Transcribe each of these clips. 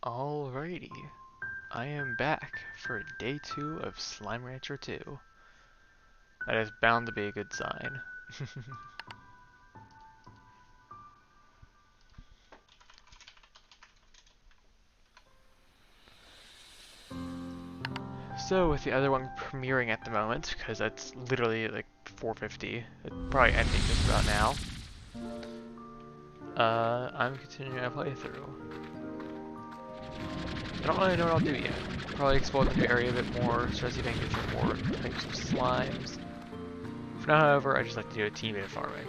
Alrighty, I am back for day 2 of Slime Rancher 2. That is bound to be a good sign. So with the other one premiering at the moment, because that's literally like 4:50, it's probably ending just about now. I'm continuing my playthrough. I don't really know what I'll do yet. Probably explore the new area a bit more, start see if I can get some more types of slimes. For now, however, I just like to do a team bit of farming.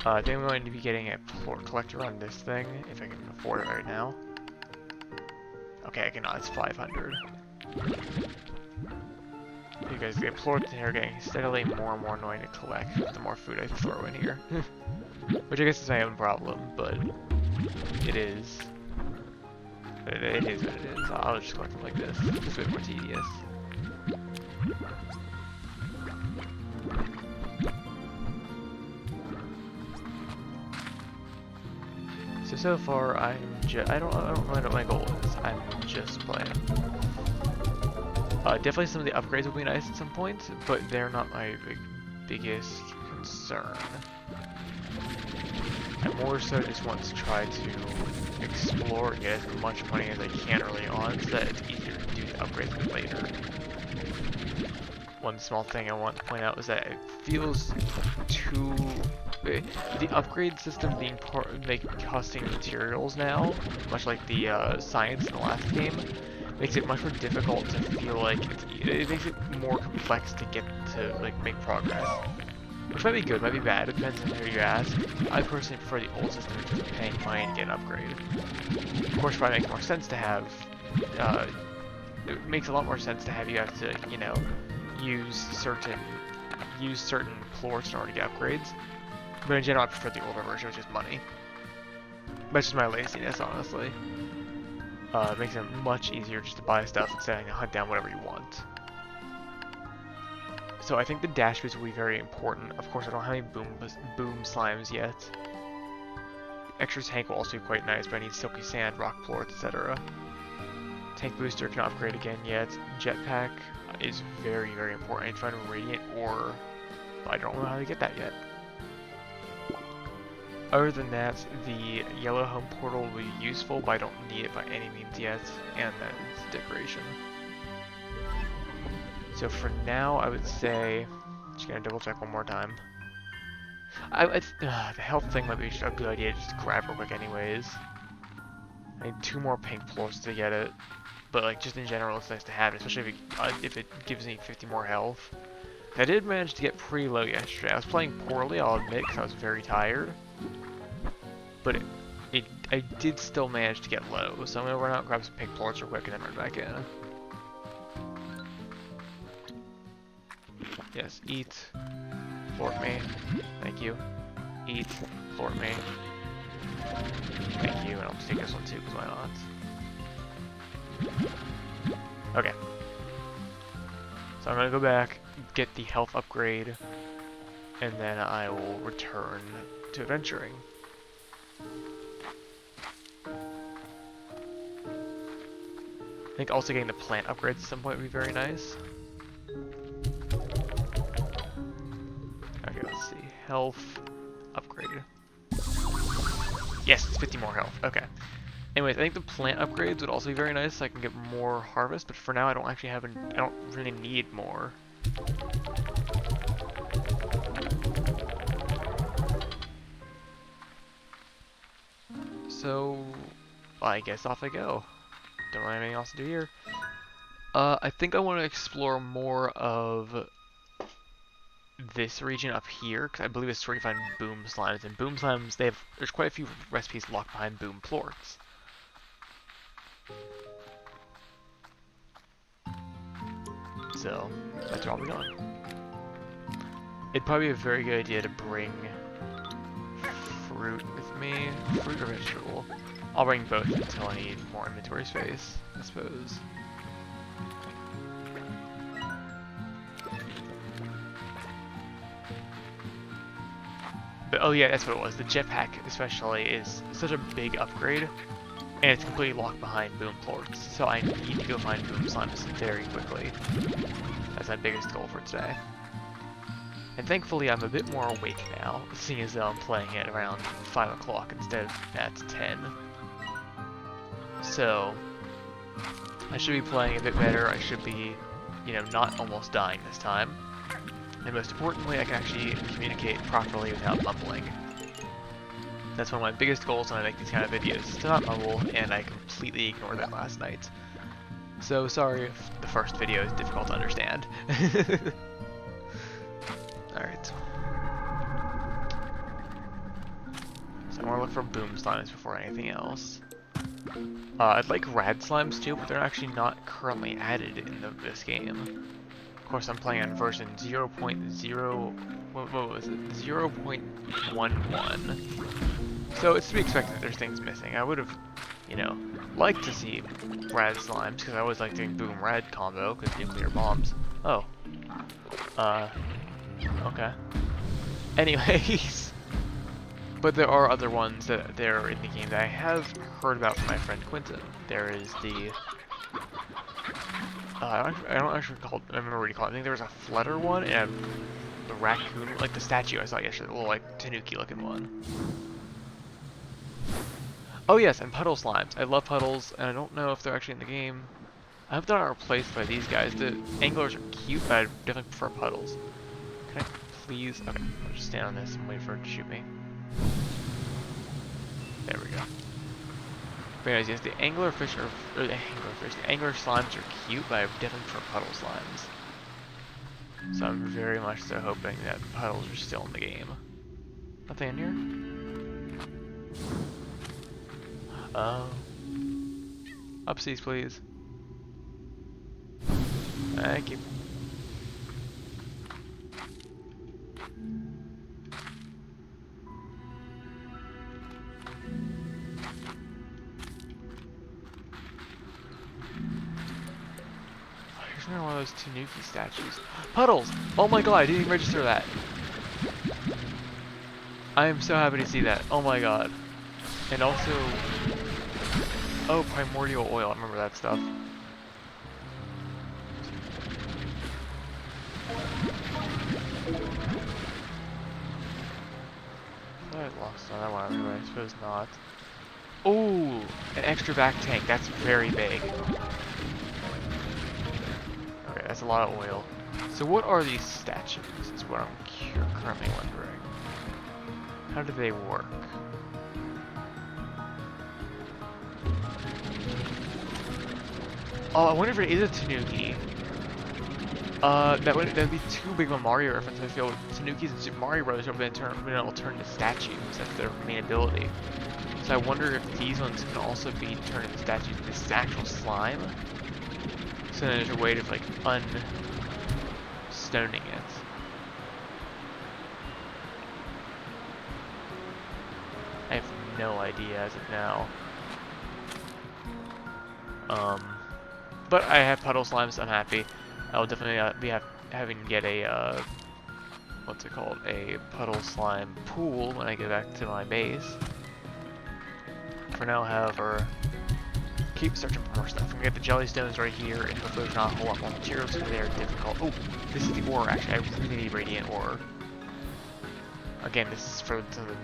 I think I'm going to be getting a plort collector on this thing, if I can afford it right now. Okay, I cannot, it's 500. You guys get plorts in here getting steadily more and more annoying to collect the more food I throw in here. Which I guess is my own problem, but it is. It is what it is. I'll just collect them like this. It's just a bit more tedious. So far I don't really know what my goal is. I'm just playing. Definitely some of the upgrades will be nice at some point, but they're not my biggest concern. I more so just want to try to explore and get as much money as I can early on so that it's easier to do the upgrades a bit later. One small thing I want to point out is that it feels too... The upgrade system being costing materials now, much like the science in the last game, makes it much more difficult to feel like it makes it more complex to get to like make progress. Which might be good, might be bad, it depends on who you ask. I personally prefer the old system of just paying money to get an upgrade. Of course, it probably makes more sense to have, it makes a lot more sense to have you have to, you know, use certain plorts in order to get upgrades. But in general, I prefer the older version, which is money. That's just my laziness, honestly. It makes it much easier just to buy stuff instead of having to hunt down whatever you want. So I think the dash boots will be very important. Of course, I don't have any boom slimes yet. Extra tank will also be quite nice, but I need silky sand, rock plorts, etc. Tank booster can upgrade again yet. Jetpack is very, very important. I need to find a radiant ore, but I don't know how to get that yet. Other than that, the yellow home portal will be useful, but I don't need it by any means yet, and then it's decoration. So for now, I would say, just gonna double check one more time. The health thing might be a good idea, just to grab real quick anyways. I need 2 more pink plorts to get it, but like just in general, it's nice to have it, especially if it gives me 50 more health. I did manage to get pretty low yesterday. I was playing poorly, I'll admit, because I was very tired. But I did still manage to get low, so I'm gonna run out and grab some pink plorts real quick and then run back in. Yes, eat, plort me, thank you. Eat, plort me, thank you, and I'll just take this one too, because why not? Okay. So I'm gonna go back, get the health upgrade, and then I will return to adventuring. I think also getting the plant upgrades at some point would be very nice. Okay, let's see. Health upgrade. Yes, it's 50 more health. Okay. Anyways, I think the plant upgrades would also be very nice so I can get more harvest, but for now I don't actually have I don't really need more. So I guess off I go. Don't really have anything else to do here. I think I want to explore more of this region up here, because I believe it's where you find boom slimes, and boom slimes, there's quite a few recipes locked behind boom plorts. So, that's where I'll be going. It'd probably be a very good idea to bring fruit with me. Fruit or vegetable. I'll bring both until I need more inventory space, I suppose. oh yeah, that's what it was. The jetpack especially is such a big upgrade, and it's completely locked behind boom plorts. So I need to go find boom slimes very quickly. That's my biggest goal for today. And thankfully I'm a bit more awake now, seeing as though I'm playing it around 5 o'clock instead of at 10. So I should be playing a bit better. I should be, you know, not almost dying this time. And most importantly, I can actually communicate properly without mumbling. That's one of my biggest goals when I make these kind of videos, is to not mumble, and I completely ignored that last night. So sorry if the first video is difficult to understand. Alright. So I want to look for boom slimes before anything else. I'd like rad slimes too, but they're actually not currently added in this game. Of course, I'm playing on version 0.0... what was it? 0.11. So it's to be expected that there's things missing. I would have, you know, liked to see rad slimes, because I always like doing boom rad combo, because nuclear bombs. Oh. Okay. Anyways. But there are other ones that are in the game that I have heard about from my friend Quentin. There is the... I don't actually remember what you call it. I think there was a flutter one and the raccoon, like the statue I saw yesterday, the little like tanuki looking one. Oh yes, and puddle slimes. I love puddles, and I don't know if they're actually in the game. I hope they're not replaced by these guys. The anglers are cute, but I definitely prefer puddles. Can I please? Okay, I'll just stand on this and wait for it to shoot me. There we go. But anyways, yes, the anglerfish are, the angler slimes are cute, but I definitely prefer puddle slimes. So I'm very much so hoping that puddles are still in the game. Nothing in here? Upsies, please. Thank you. Here's another one of those tanuki statues. Puddles! Oh my god, I didn't even register that. I am so happy to see that. Oh my god. And also... oh, primordial oil. I remember that stuff. I thought I lost on that one anyway. I suppose not. Oh, an extra back tank. That's very big. Okay, that's a lot of oil. So what are these statues is what I'm currently wondering. How do they work? Oh, I wonder if it is a tanuki. That'd be too big of a Mario reference. I feel tanukis in Super Mario Bros. Have been able to turn into statues. That's their main ability. So I wonder if these ones can also be turned into statues. This is actual slime. So then there's a way of like unstoning it. I have no idea as of now. But I have puddle slimes, so I'm happy. I'll definitely be having to get a what's it called? A puddle slime pool when I get back to my base. For now, however, keep searching for more stuff. I'm gonna get the jelly stones right here, and hopefully there's not a whole lot more materials because they are difficult. Oh, this is the ore. Actually, I really need radiant ore. Again, this is for the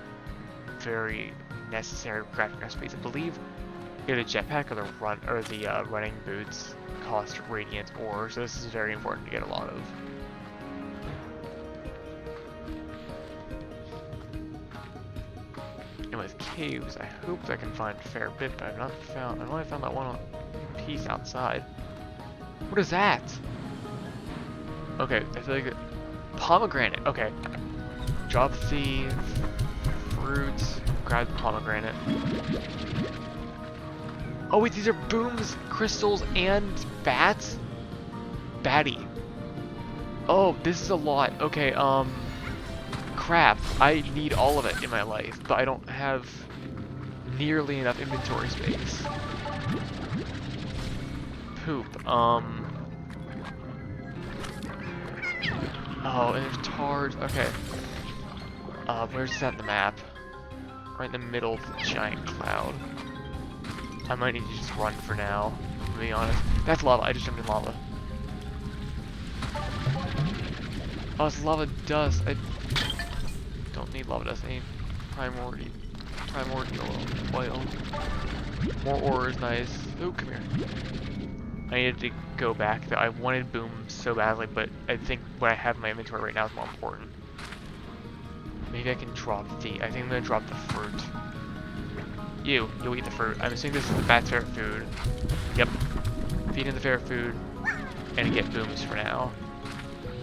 very necessary crafting recipes. I believe either the jetpack or the running boots cost radiant ore, so this is very important to get a lot of. And with caves, I hope I can find a fair bit, but I've only found that one piece outside. What is that? Okay, I feel like pomegranate. Okay, drop the fruit, grab the pomegranate. Oh wait, these are booms, crystals, and bats? Batty. Oh, this is a lot. Okay, crap. I need all of it in my life, but I don't have nearly enough inventory space. Poop. Oh, and there's tars. Okay. Where's this at in the map? Right in the middle of the giant cloud. I might need to just run for now, to be honest. That's lava. I just jumped in lava. Oh, it's lava dust. I don't need lava dust. I need primordial oil. More ore is nice. Oh, come here. I needed to go back. I wanted boom so badly, but I think what I have in my inventory right now is more important. Maybe I can drop the... I think I'm going to drop the fruit. You'll eat the fruit. I'm assuming this is the bat's favorite food. Yep. Feed in the favorite food, and get booms for now.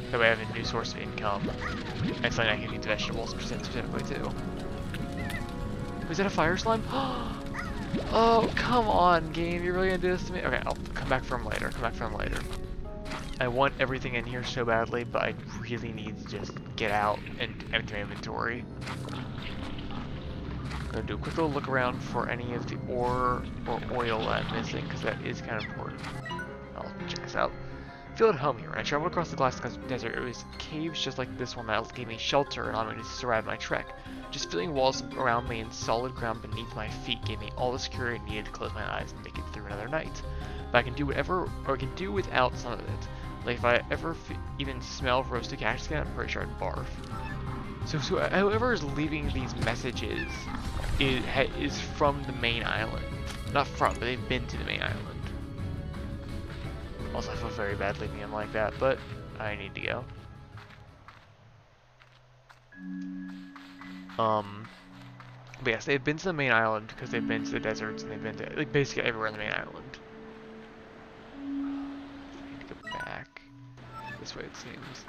That way I have a new source of income. And something I can eat the vegetables specifically too. Was that a fire slime? Oh, come on, game. You're really gonna do this to me? Okay, I'll come back for him later. I want everything in here so badly, but I really need to just get out and empty my inventory. I'm gonna do a quick little look around for any of the ore or oil that I'm missing, because that is kind of important. I'll check this out. I feel at home here. When I traveled across the glass desert, it was caves just like this one that gave me shelter and allowed me to survive my trek. Just feeling walls around me and solid ground beneath my feet gave me all the security I needed to close my eyes and make it through another night. But I can do whatever, or I can do without some of it. Like if I ever even smell roasted cactus skin, I'm pretty sure I'd barf. So whoever is leaving these messages is from the main island. Not from, but they've been to the main island. Also, I feel very bad leaving him like that, but I need to go. But yes, they've been to the main island because they've been to the deserts and they've been to, like, basically everywhere on the main island. I need to go back. This way, it seems.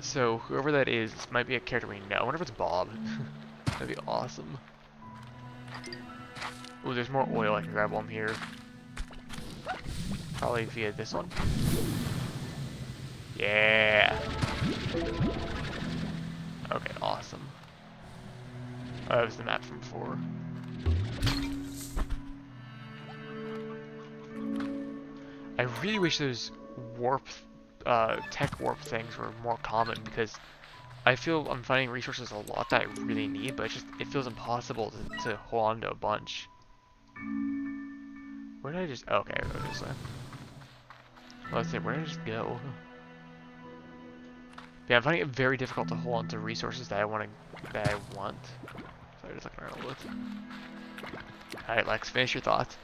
So, whoever that is, this might be a character we know. I wonder if it's Bob. That'd be awesome. Ooh, there's more oil. I can grab while I'm here. Probably via this one. Yeah! Okay, awesome. Oh, that was the map from before. I really wish those warp, tech warp things were more common, because I feel I'm finding resources a lot that I really need, but it feels impossible to hold on to a bunch. Where did I just... Oh, okay, I go this way. Well, let's say, where did I just go? Yeah, I'm finding it very difficult to hold on to resources that I want. Sorry, just looking around a little bit. Alright, Lex, finish your thoughts.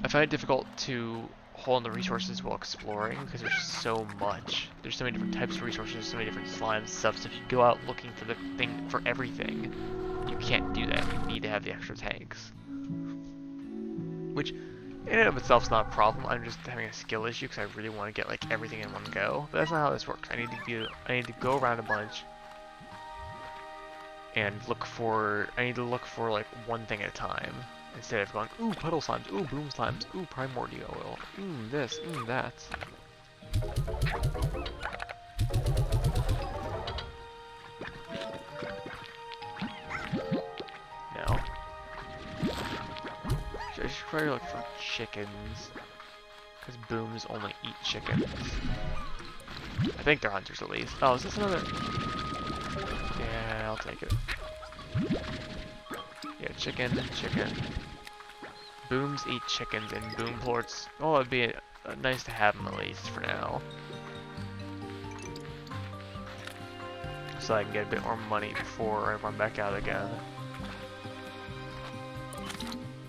I find it difficult to hold on to resources while exploring, because there's just so much. There's so many different types of resources, so many different slime stuff, so if you go out looking for the thing for everything, you can't do that. You need to have the extra tanks. Which, in and of itself, is not a problem. I'm just having a skill issue because I really want to get like everything in one go. But that's not how this works. I need to go around a bunch and look for. I need to look for like one thing at a time instead of going, ooh, puddle slimes, ooh, boom slimes, ooh, primordial oil, this, that. No. I should probably look for chickens. Because booms only eat chickens. I think they're hunters at least. Oh, is this another? Yeah, I'll take it. Yeah, chicken. Booms eat chickens and boom plorts. Oh, it'd be nice to have them at least for now. So I can get a bit more money before I run back out again.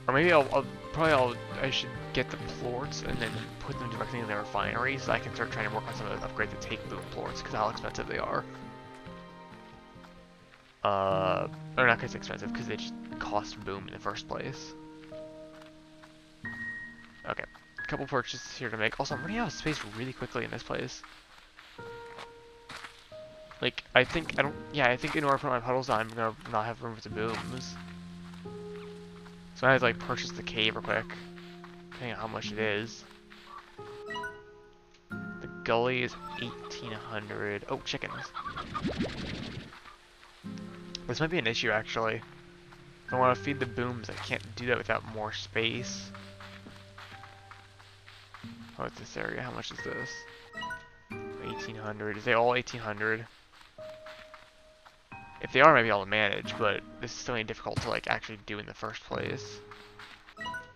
Or maybe I should get the plorts and then put them directly in the refinery so I can start trying to work on some of the upgrades that take boom plorts, because how expensive they are. Or not because it's expensive, because they just cost boom in the first place. Okay, a couple purchases here to make. Also, I'm running out of space really quickly in this place. Like, I think in order to put my puddles down, I'm gonna not have room for the booms. So I have to like purchase the cave real quick, depending on how much it is. The gully is 1,800. Oh, chickens. This might be an issue actually. If I want to feed the booms, I can't do that without more space. What's this area? How much is this? 1,800. Is they all 1,800? If they are, maybe I'll manage, but this is still difficult to like actually do in the first place.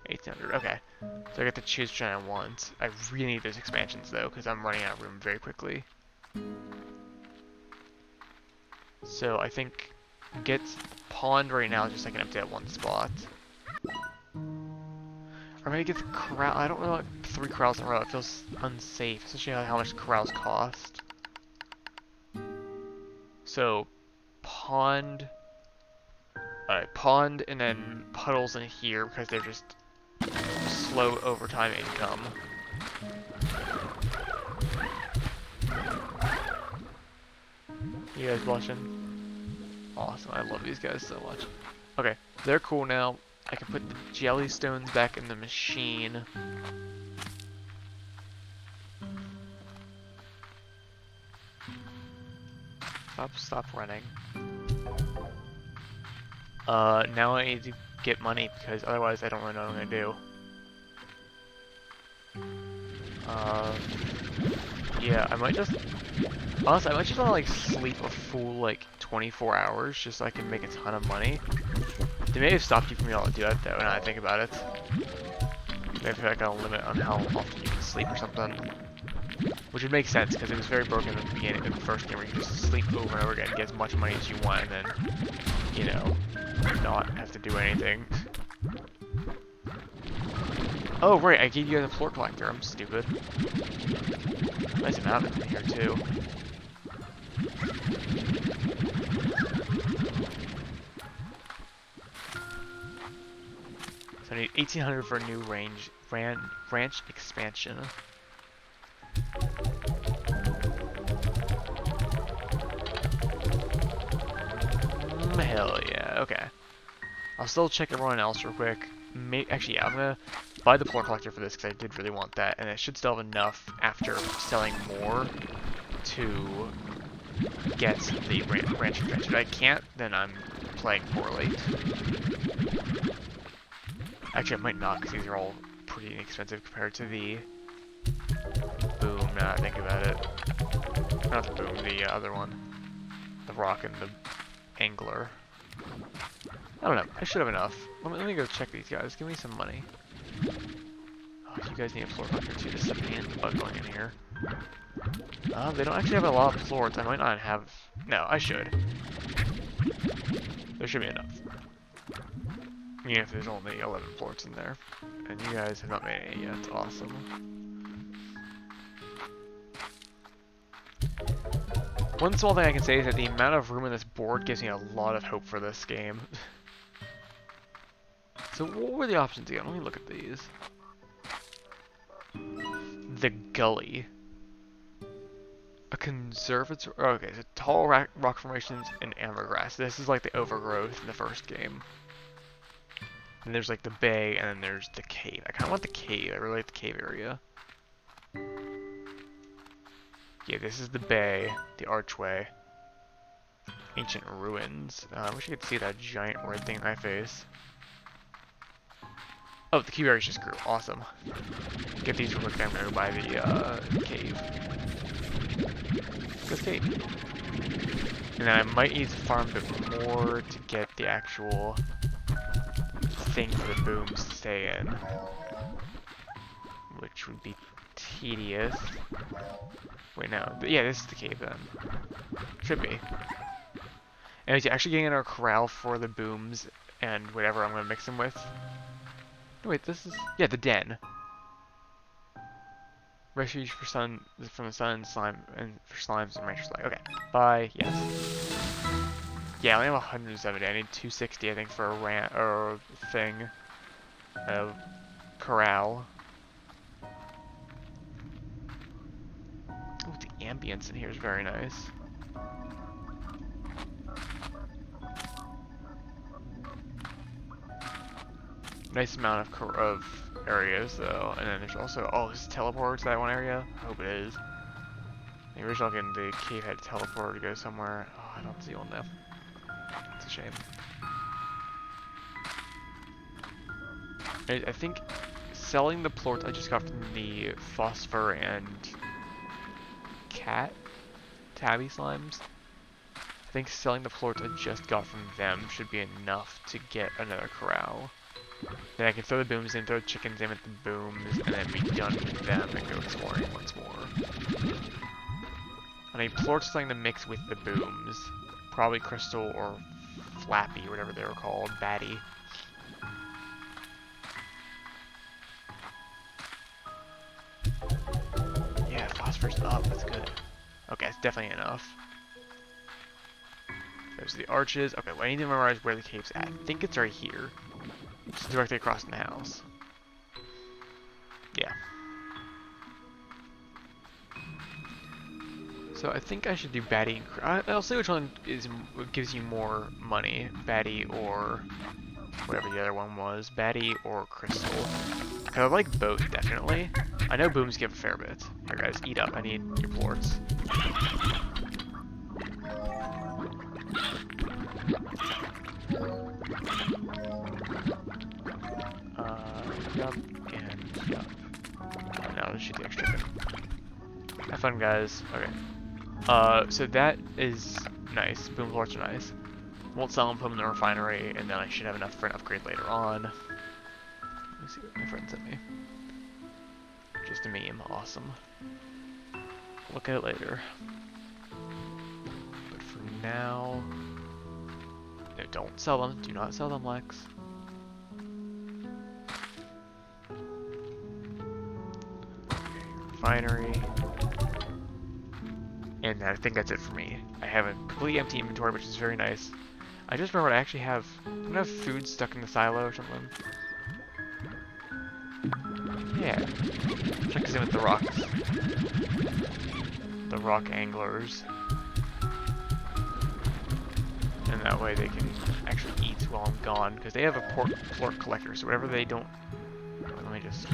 1800, okay. So I get to choose which one I want. I really need those expansions though, because I'm running out of room very quickly. So I think get pond right now just so I can empty that one spot. Or maybe get the corral. I don't really like 3 corrals in a row. It feels unsafe, especially how much corrals cost. So pond, pond, and then puddles in here because they're just slow overtime income. You guys watching? Awesome, I love these guys so much. Okay, they're cool now. I can put the jellystones back in the machine. Stop running. Now I need to get money because otherwise I don't really know what I'm gonna do. Yeah, I might just, honestly, I might just want to like sleep a full like 24 hours just so I can make a ton of money. They may have stopped you from being able to do that though, now I think about it. Maybe like a limit on how often you can sleep or something. Which would make sense because it was very broken at the beginning of the first game where you just sleep over and over again, get as much money as you want, and then, you know, not have to do anything. Oh, right, I gave you guys a floor collector. I'm stupid. Nice amount of them here, too. So I need 1,800 for a new ranch expansion. Hell yeah, okay. I'll still check everyone else real quick. Actually, yeah, I'm gonna buy the floor collector for this because I did really want that, and I should still have enough after selling more to get the ranch expansion. If I can't, then I'm playing poorly. Actually, I might not because these are all pretty inexpensive compared to the boom. Now I think about it. Not the boom, the other one. The rock and the angler. I don't know. I should have enough. Let me go check these guys. Give me some money. Oh, you guys need a floor collector too. This is a pain in the butt going in here. They don't actually have a lot of floors. I might not have... No, I should. There should be enough. Even if there's only 11 floors in there. And you guys have not made any yet. Awesome. One small thing I can say is that the amount of room on this board gives me a lot of hope for this game. So what were the options again? Let me look at these. The gully. A conservatory. Oh, okay, so tall rock formations and ambergrass. This is like the overgrowth in the first game. And there's like the bay, and then there's the cave. I kind of want the cave. I really like the cave area. Yeah, this is the bay, the archway. Ancient ruins. I wish you could see that giant red thing in my face. Oh, the cube area just grew. Awesome. Get these real quick. I'm gonna go by the cave. This cave. And then I might need to farm a bit more to get the actual thing for the booms to stay in. Which would be tedious. Wait, no. But yeah, this is the cave then. Should be. And it's actually getting in our corral for the booms and whatever I'm gonna mix them with. No, wait, this is... Yeah, the den. Refuge for sun from the sun and slime and for slimes and rancher slime. Okay. Bye. Yes. Yeah, I only have 170. I need 260, I think, for a thing. Corral. Oh, the ambience in here is very nice. Nice amount of areas though, and then there's also this teleport to that one area. I hope it is. The original game, the cave had a teleport to go somewhere. Oh, I don't see one though. It's a shame. I think selling the plort I just got from the phosphor and tabby slimes. I think selling the plorts I just got from them should be enough to get another corral. Then I can throw the booms in, throw the chickens in with the booms, and then be done with them and go exploring once more. I need plorts selling to mix with the booms. Probably Crystal or Flappy, or whatever they were called. Batty. Yeah, phosphorus up, that's good. Okay, it's definitely enough. There's the arches. Okay, well, I need to memorize where the cave's at. I think it's right here. It's directly across from the house. Yeah. So I think I should do Batty and I'll see which one gives you more money. Batty or whatever the other one was. Batty or Crystal. Because I like both, definitely. I know booms give a fair bit. Here guys, eat up. I need your plorts. Yup and yup. Now let's shoot the extra chicken. Have fun, guys. Okay. So that is nice. Boom plorts are nice. Won't sell them, put them in the refinery, and then I should have enough for an upgrade later on. Let me see what my friend sent me. Just a meme. Awesome. Look at it later. But for now... No, don't sell them. Do not sell them, Lex. Refinery. And I think that's it for me. I have a completely empty inventory, which is very nice. I just remembered I actually have... I have food stuck in the silo or something. Yeah. Check this in with the rocks. The rock anglers. And that way they can actually eat while I'm gone, because they have a plort collector, so whatever they don't... Let me just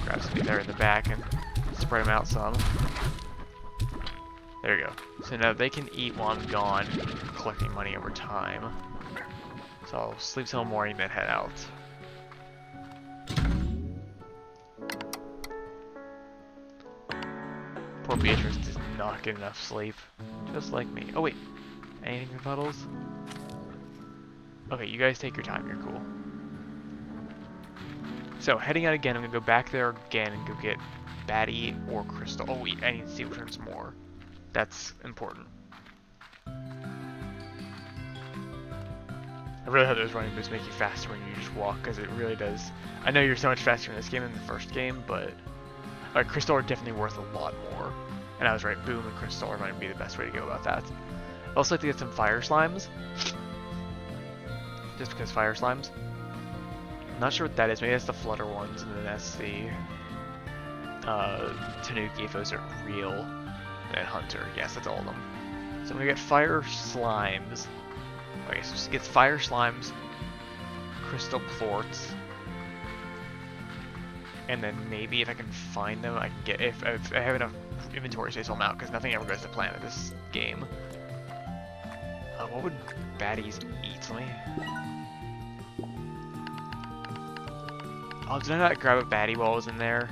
grab something there in the back and spread them out some. There you go. So now they can eat while I'm gone, collecting money over time. So I'll sleep till morning, then head out. Poor Beatrice does not get enough sleep. Just like me. Oh wait, anything in puddles? Okay, you guys take your time, you're cool. So, heading out again, I'm gonna go back there again and go get Batty or Crystal. Oh wait, I need to see which one's more. That's important. I really hope those running boots make you faster when you just walk, because it really does. I know you're so much faster in this game than the first game, but Crystal are definitely worth a lot more. And I was right, Boom and Crystal are might be the best way to go about that. I'd also like to get some Fire Slimes. Just because Fire Slimes. I'm not sure what that is. Maybe that's the Flutter ones, and then that's the Tanuki if those are real. And Hunter, yes, that's all of them. So I'm gonna get Fire Slimes. Okay, so it gets Fire Slimes, Crystal Plorts, and then maybe if I can find them, I can get, if I have enough inventory space, I'll mount, because nothing ever goes to plan in this game. What would baddies eat? Let me... Oh, did I not grab a baddie while I was in there?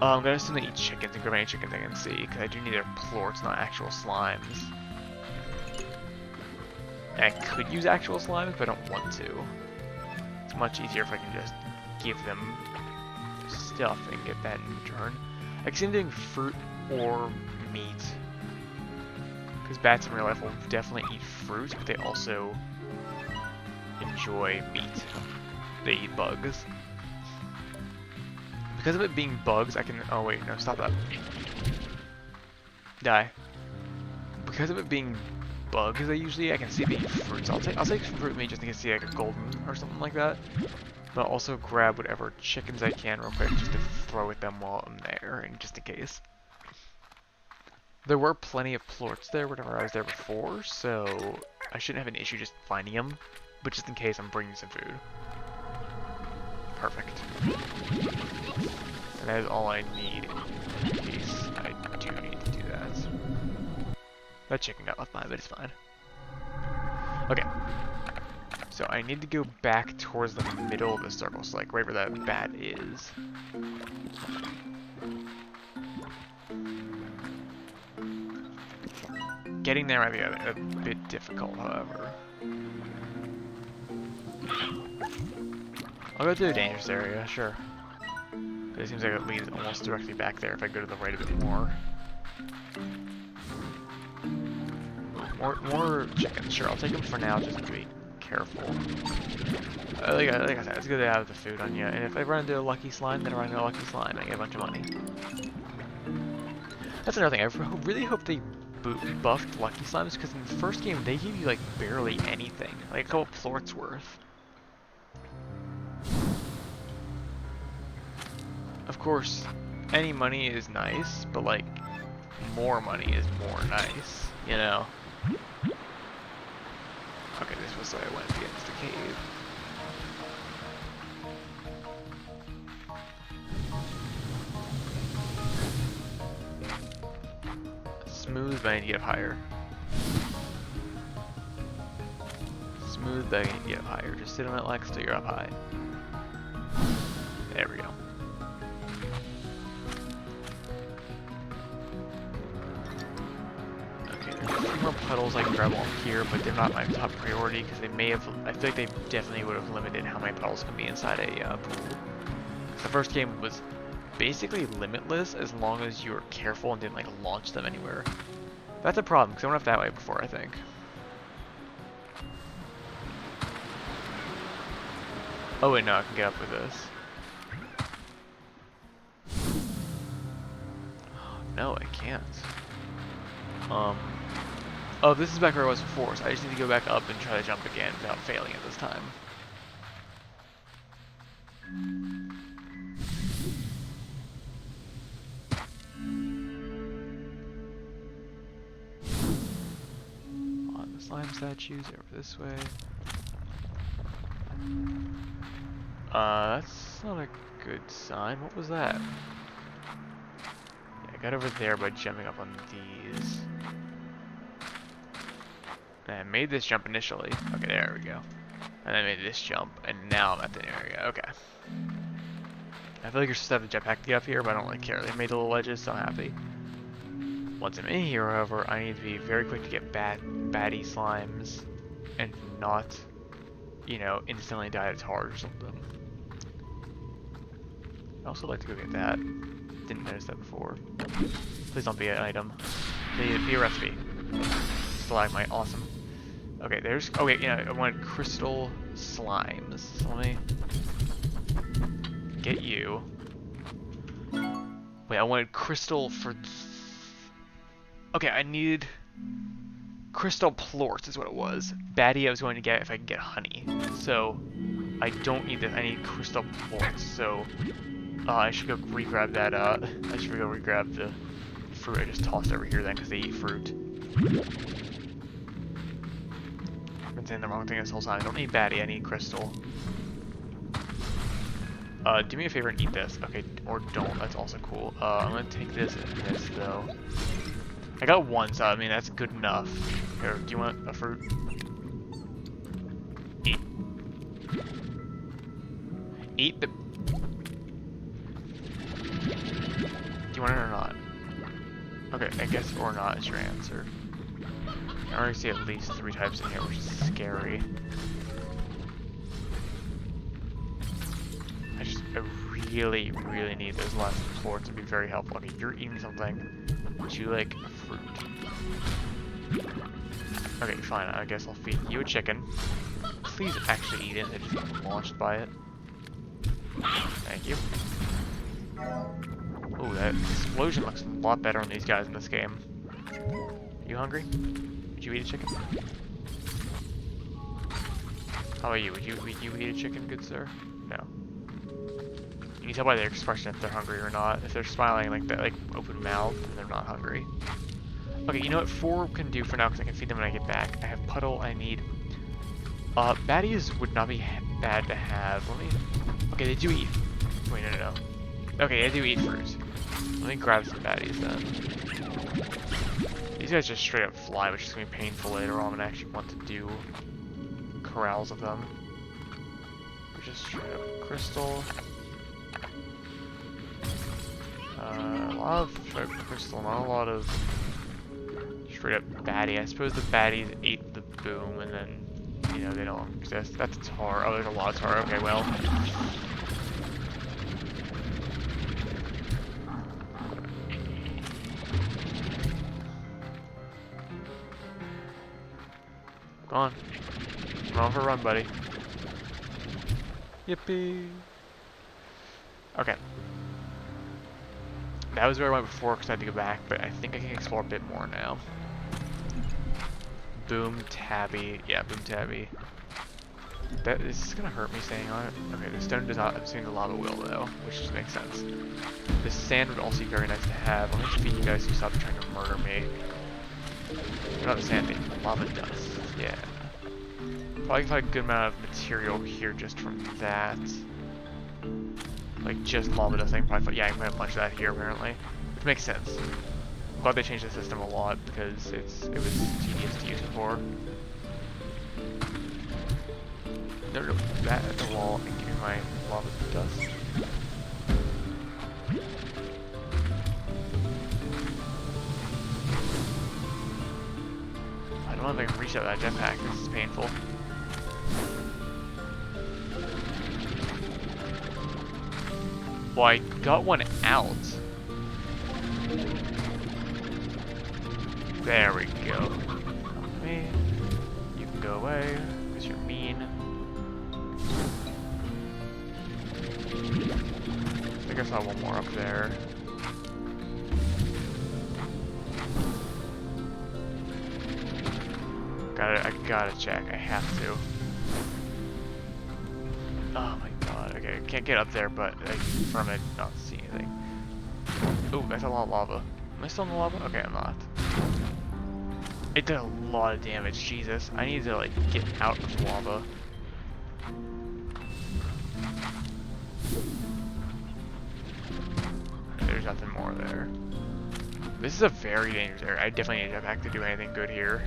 I'm gonna assume they eat chickens and grab any chickens I can see, because I do need their plorts, not actual slimes. And I could use actual slimes, but I don't want to. It's much easier if I can just give them stuff and get that in return. I can see them doing fruit or meat. Because bats in real life will definitely eat fruit, but they also enjoy meat. They eat bugs. Because of it being bugs, I can... Oh wait, no, stop that. Die. Because of it being bugs, I can see they eat fruits. I'll take some fruit with me just in case I see like a golden or something like that. But I'll also grab whatever chickens I can real quick just to throw at them while I'm there, and just in case. There were plenty of plorts there whenever I was there before, so I shouldn't have an issue just finding them. But just in case, I'm bringing some food. Perfect. And that is all I need in case I do need to do that. That chicken got left behind, but it's fine. Okay. So I need to go back towards the middle of the circle, so like right where that bat is. Getting there might be a bit difficult, however. I'll go to the dangerous area, sure. But it seems like it leads almost directly back there if I go to the right a bit more. More chickens, sure. I'll take them for now, just to be careful. Like I said, it's good to have the food on you. And if I run into a lucky slime, then I run into a lucky slime and I get a bunch of money. That's another thing. I really hope they buffed lucky slimes, because in the first game they gave you like barely anything, like a couple plorts worth. Of course, any money is nice, but like more money is more nice, you know. Okay, this was the way I went against the cave. Smooth, but I need to get up higher. Smooth, but I need to get up higher. Just sit on it like till you're up high. There we go. Okay, there's a few more puddles I can grab on here, but they're not my top priority because they may have. I feel like they definitely would have limited how many puddles can be inside a pool. The first game was basically limitless as long as you were careful and didn't like launch them anywhere. That's a problem because I went up that way before, I think. Oh wait, no, I can get up with this. No, I can't. Oh, this is back where I was before, so I just need to go back up and try to jump again without failing at this time. On the slime statues over this way. That's not a good sign. What was that? Yeah, I got over there by jumping up on these. And I made this jump initially. Okay, there we go. And I made this jump, and now I'm at the area. Okay. I feel like you're supposed to have the jetpack to get up here, but I don't really care. They made the little ledges, so I'm happy. Once I'm in here, however, I need to be very quick to get baddie slimes and not, you know, instantly die to tar or something. I'd also like to go get that. Didn't notice that before. Please don't be an item. Be a recipe. Stalagmite, awesome. Okay, there's. Oh wait, yeah, I wanted crystal slimes. So let me get you. Wait, I wanted crystal for. Okay, I needed crystal plorts is what it was. Baddie I was going to get if I could get honey. So I don't need this. I need crystal plorts. So I should go re-grab that. I should go re-grab the fruit I just tossed over here then, because they eat fruit. I've been saying the wrong thing this whole time. I don't need baddie. I need crystal. Do me a favor and eat this. Okay, or don't. That's also cool. I'm gonna take this and this though. I got one, so I mean that's good enough. Here, do you want a fruit? Eat. Eat the. Do you want it or not? Okay, I guess or not is your answer. I already see at least 3 types in here, which is scary. I really, really need those last plorts to be very helpful. Okay, you're eating something. Would you like a fruit? Okay, fine. I guess I'll feed you a chicken. Please actually eat it and just get launched by it. Thank you. Ooh, that explosion looks a lot better on these guys in this game. Are you hungry? Would you eat a chicken? How about you? Would you eat a chicken, good sir? No. You can tell by their expression if they're hungry or not. If they're smiling like that, like open mouth, then they're not hungry. Okay, you know what 4 can do for now, because I can feed them when I get back. I have puddle. I need. Baddies would not be bad to have. Let me. Okay, they do eat. Wait, no. Okay, they do eat fruit. Let me grab some baddies then. These guys just straight up fly, which is gonna be painful later on when I actually want to do corrals of them. Just straight up crystal. A lot of straight up crystal, not a lot of straight up baddie. I suppose the baddies ate the boom, and then, you know, they don't exist. That's tar. Oh, there's a lot of tar. Okay, well. Go on. Run for a run, buddy. Yippee. Okay. That was where I went before because I had to go back, but I think I can explore a bit more now. Boom tabby. Yeah, boom tabby. That is gonna hurt me saying on it. Okay, the stone does not seem the lava will though, which just makes sense. The sand would also be very nice to have. Let me defeat you guys who stop trying to murder me. Not the sand, the lava dust. Yeah. Probably find a good amount of material here just from that. Like just lava dust. I can probably find, yeah, I can find a bunch of that here apparently, which makes sense. I'm glad they changed the system a lot because it was tedious to use before. No, that at the wall and give me my lava dust. I don't know if I can reach out that jetpack. This is painful. Well, I got one out. There we go. Me. You can go away because you're mean. I think I saw one more up there. I gotta check. I have to. Oh my god. Okay, I can't get up there, but from it, not see anything. Oh, that's a lot of lava. Am I still in the lava? Okay, I'm not. It did a lot of damage. Jesus, I need to like get out of the lava. There's nothing more there. This is a very dangerous area. I definitely need a jetpack to do anything good here.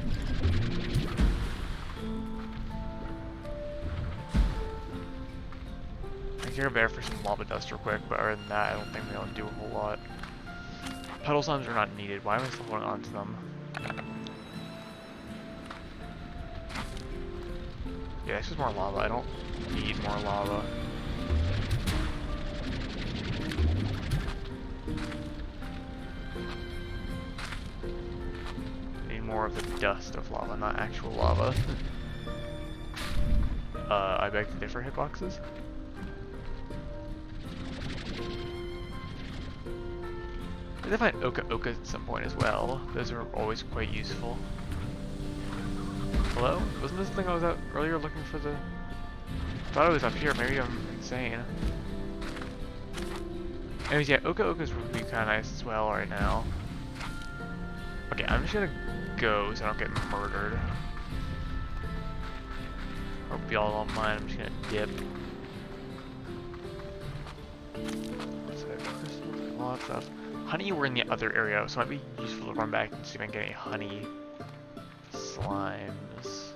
I can go there for some lava dust real quick, but other than that, I don't think they'll do a whole lot. Puddle slimes are not needed. Why am I still holding on to them? Yeah, it's just more lava. I don't need more lava. More of the dust of lava, not actual lava. I beg to differ, hitboxes. I did find Oka Oka at some point as well. Those are always quite useful. Hello? Wasn't this the thing I was out earlier looking for the... I thought it was up here, maybe I'm insane. Anyways, yeah, Oka Okas would be kind of nice as well right now. Okay, I'm just gonna go so I don't get murdered. Hope y'all don't mind, I'm just gonna dip. What's that? Crystals? A lot of stuff. Honey were in the other area, so it might be useful to run back and see if I can get any honey slimes.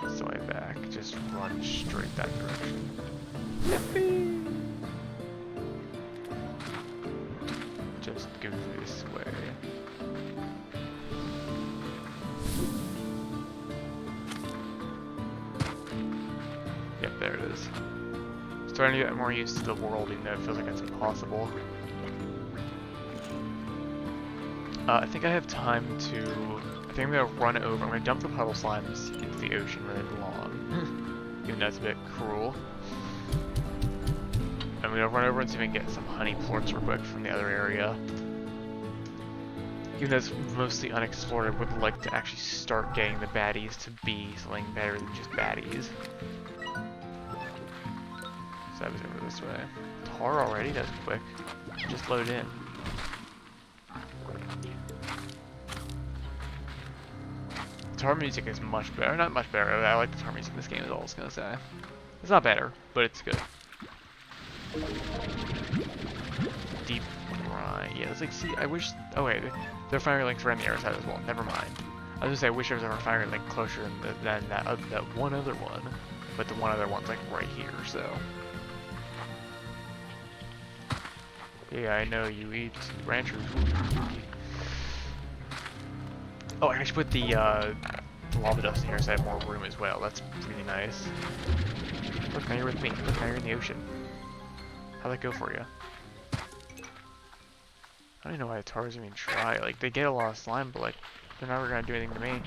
That's the way back. Just run straight that direction. Yippee! Just go this way. Yep, there it is. Starting to get more used to the world, even though it feels like it's impossible. I think I have time to... I think I'm gonna run over. I'm gonna dump the puddle slimes into the ocean where they belong. Even though that's a bit cruel. I'm gonna run over and see if I can get some honey plorts real quick from the other area. Even though it's mostly unexplored, I would like to actually start getting the baddies to be something better than just baddies. So I was over this way. Tar already? That's quick. Just load in. Tar music is much better. Not much better. I like the tar music in this game is all I was gonna say. It's not better, but it's good. Deep brine. Yeah, it's like, see, I wish... Oh wait, the refinery links were on the other side as well. Never mind. I was gonna say, I wish there was a refinery link closer than that one other one. But the one other one's like right here, so... Yeah, I know you eat ranchers. Oh, I should put the lava dust in here so I have more room as well. That's really nice. Look, now you're with me. Look, now you're in the ocean. How'd that go for you? I don't even know why the tars even try. Like, they get a lot of slime, but like, they're never gonna do anything to me.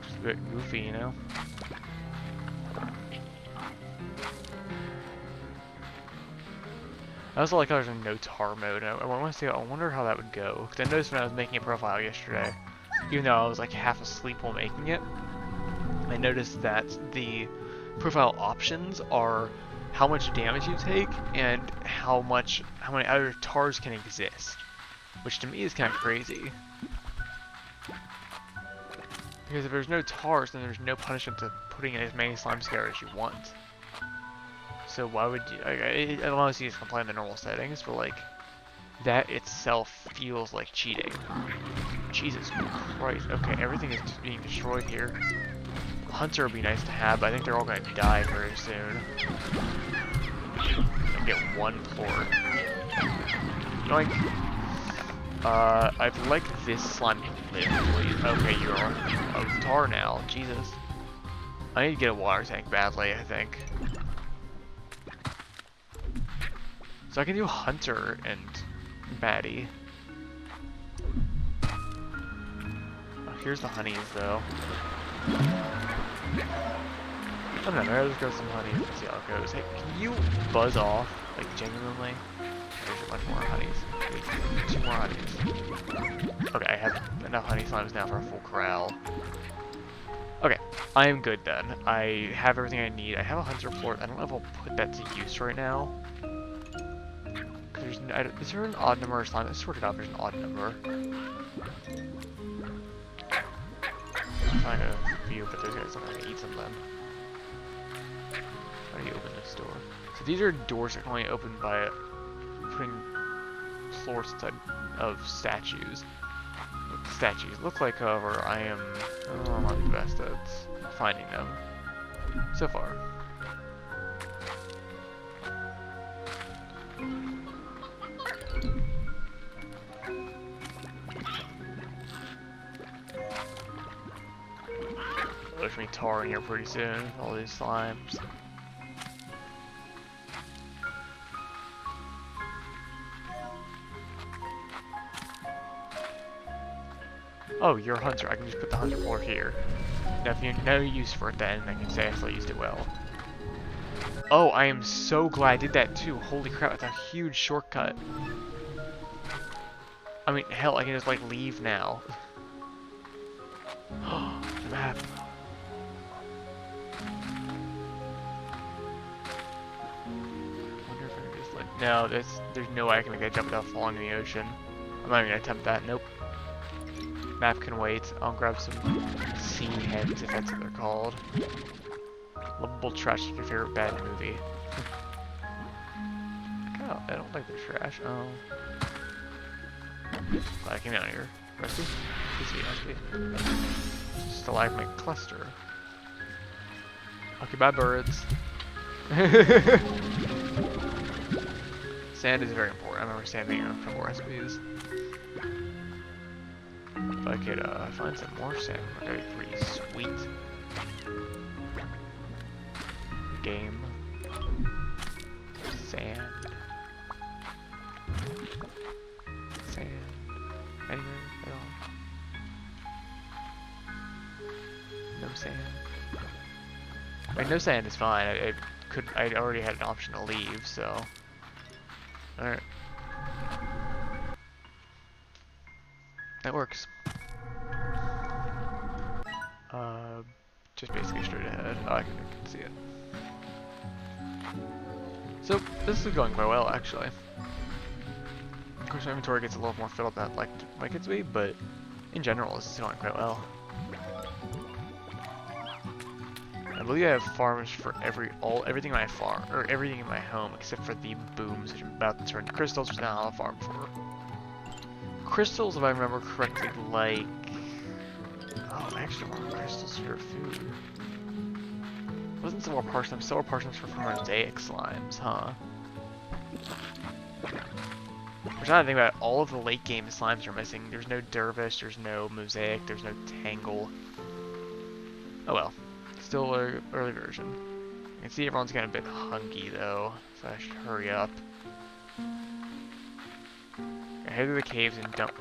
Just a bit goofy, you know? I also like how there's a no tar mode. I want to see. I wonder how that would go. Because I noticed when I was making a profile yesterday, even though I was like half asleep while making it, I noticed that the profile options are how much damage you take and how many other tars can exist, which to me is kind of crazy. Because if there's no tars, then there's no punishment to putting in as many slime scares as you want. So why would you? I don't want to see you just play in the normal settings, but like that itself feels like cheating. Jesus Christ! Okay, everything is just being destroyed here. Hunter would be nice to have, but I think they're all going to die very soon. I'll get one port. Yoink. I'd like this slime to live, please. Okay, you're a tar now. Jesus. I need to get a water tank badly, I think. So I can do Hunter and Batty. Oh, here's the honeys, though. I don't know, maybe I'll just go some honey and see how it goes. Hey, can you buzz off? Like, genuinely? There's a bunch more honeys. Wait, 2 more honeys. Okay, I have enough honey slimes now for a full corral. Okay, I am good then. I have everything I need. I have a hunter port. I don't know if I'll put that to use right now. Is there an odd number of slime? Let's sort it out. There's an odd number. I'm trying to view, but those guys are going to eat some of them. How do you open this door? So these are doors that can only open by putting floors inside of statues. Statues look like, however, I'm not the best at finding them so far. There's me tar in here pretty soon. All these slimes. Oh, you're a hunter. I can just put the hunter port here. Now, if you have no use for it, then I can say I still used it well. Oh, I am so glad I did that too. Holy crap, that's a huge shortcut. I mean, hell, I can just like leave now. The map. Wonder if I can just like. No, there's no way I can make that jump without falling in the ocean. I'm not even gonna attempt that. Nope. Map can wait. I'll grab some sea heads if that's what they're called. Lovable trash is your favorite bad movie. Oh, I don't like the trash. Oh. I came down here. Rusty? Rusty. Stalagmite cluster. Okay, bye birds. Sand is very important. I remember sand being in a couple recipes. If I could find some more sand, that would be pretty sweet. Game. Sand. Sand. Anywhere at all. No sand. I mean, no sand is fine. I already had an option to leave, so. Alright. That works. Just basically straight ahead. Oh, I can see it. So, this is going quite well, actually. Of course, my inventory gets a little more filled up than I'd like it to be, but in general, this is going quite well. I believe I have farms for everything in my farm, or everything in my home, except for the booms, which I'm about to turn to crystals, which now I'll have a farm for. Crystals, if I remember correctly, like... Oh, I actually want crystals for food. Wasn't silver parsnips? Silver parsnips were for mosaic slimes, huh? Which now I think about it, all of the late game slimes are missing. There's no dervish, there's no mosaic, there's no tangle. Oh well. Still an early version. I can see everyone's getting a bit hungry though, so I should hurry up. I head to the caves and dump.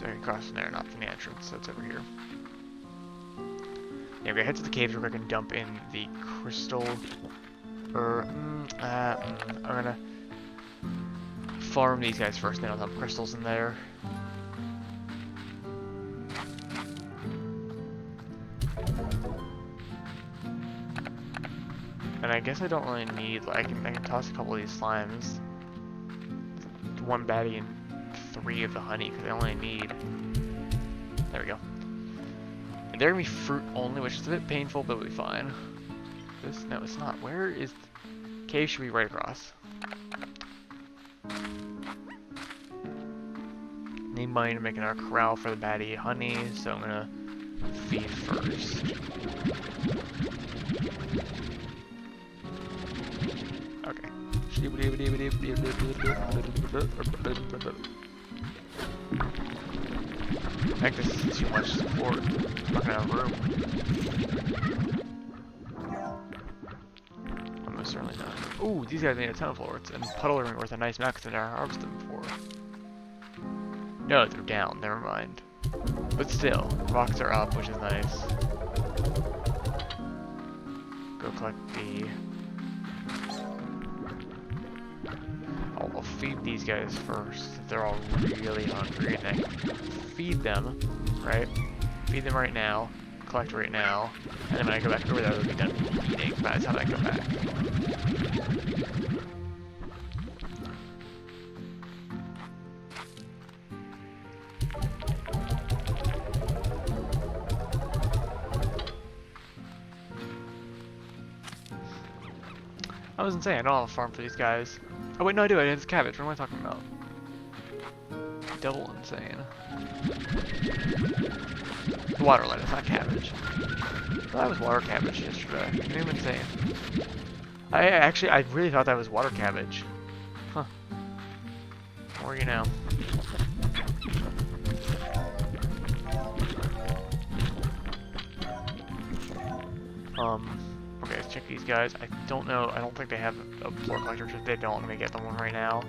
Sorry, across from there, not from the entrance, so it's over here. Yeah, we're gonna head to the caves real quick and dump in the crystal. I'm gonna farm these guys first, then I'll dump crystals in there. And I guess I don't really need, like, I can toss a couple of these slimes. 1 baddie and 3 of the honey, because I only need, there we go. And they're gonna be fruit only, which is a bit painful, but it'll be fine. This, no, it's not. Where is, cave should be right across. Need money to make another corral for the baddie honey, so I'm gonna feed first. Okay. I think this is too much support. I'm not gonna have room. Almost certainly not. Ooh, these guys need a ton of florets, and puddle are worth a nice amount because I never harvested them before. No, they're down, never mind. But still, rocks are up, which is nice. Go collect the... I'll feed these guys first. They're all really hungry, and then feed them, right? Feed them right now, collect right now, and then when I go back over there, they'll be done eating by the time I go back. I was insane, I don't have a farm for these guys. Oh wait, no I do, it's cabbage, what am I talking about? Double insane. Water lettuce, not cabbage. That was water cabbage yesterday. I'm insane. I really thought that was water cabbage. Huh. Or you know. Okay, let's check these guys. I don't know, I don't think they have a floor collector, just they don't, let me get them one right now.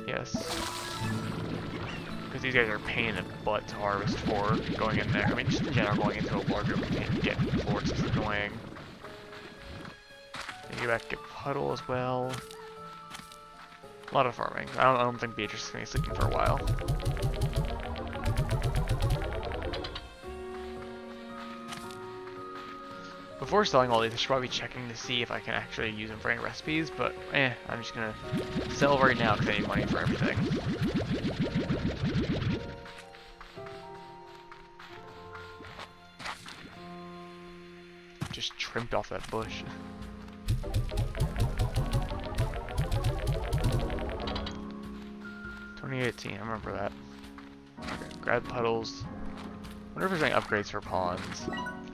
Yes. Because these guys are a pain in the butt to harvest for going in there. I mean, just in general, going into a larger and get floors is annoying. And you back to get puddle as well. A lot of farming. I don't think Beatrice is going to be sleeping for a while. Before selling all these, I should probably be checking to see if I can actually use them for any recipes, but I'm just gonna sell right now because I need money for everything. Just trimmed off that bush. $2018, I remember that. Okay, grab puddles. Wonder if there's any upgrades for ponds.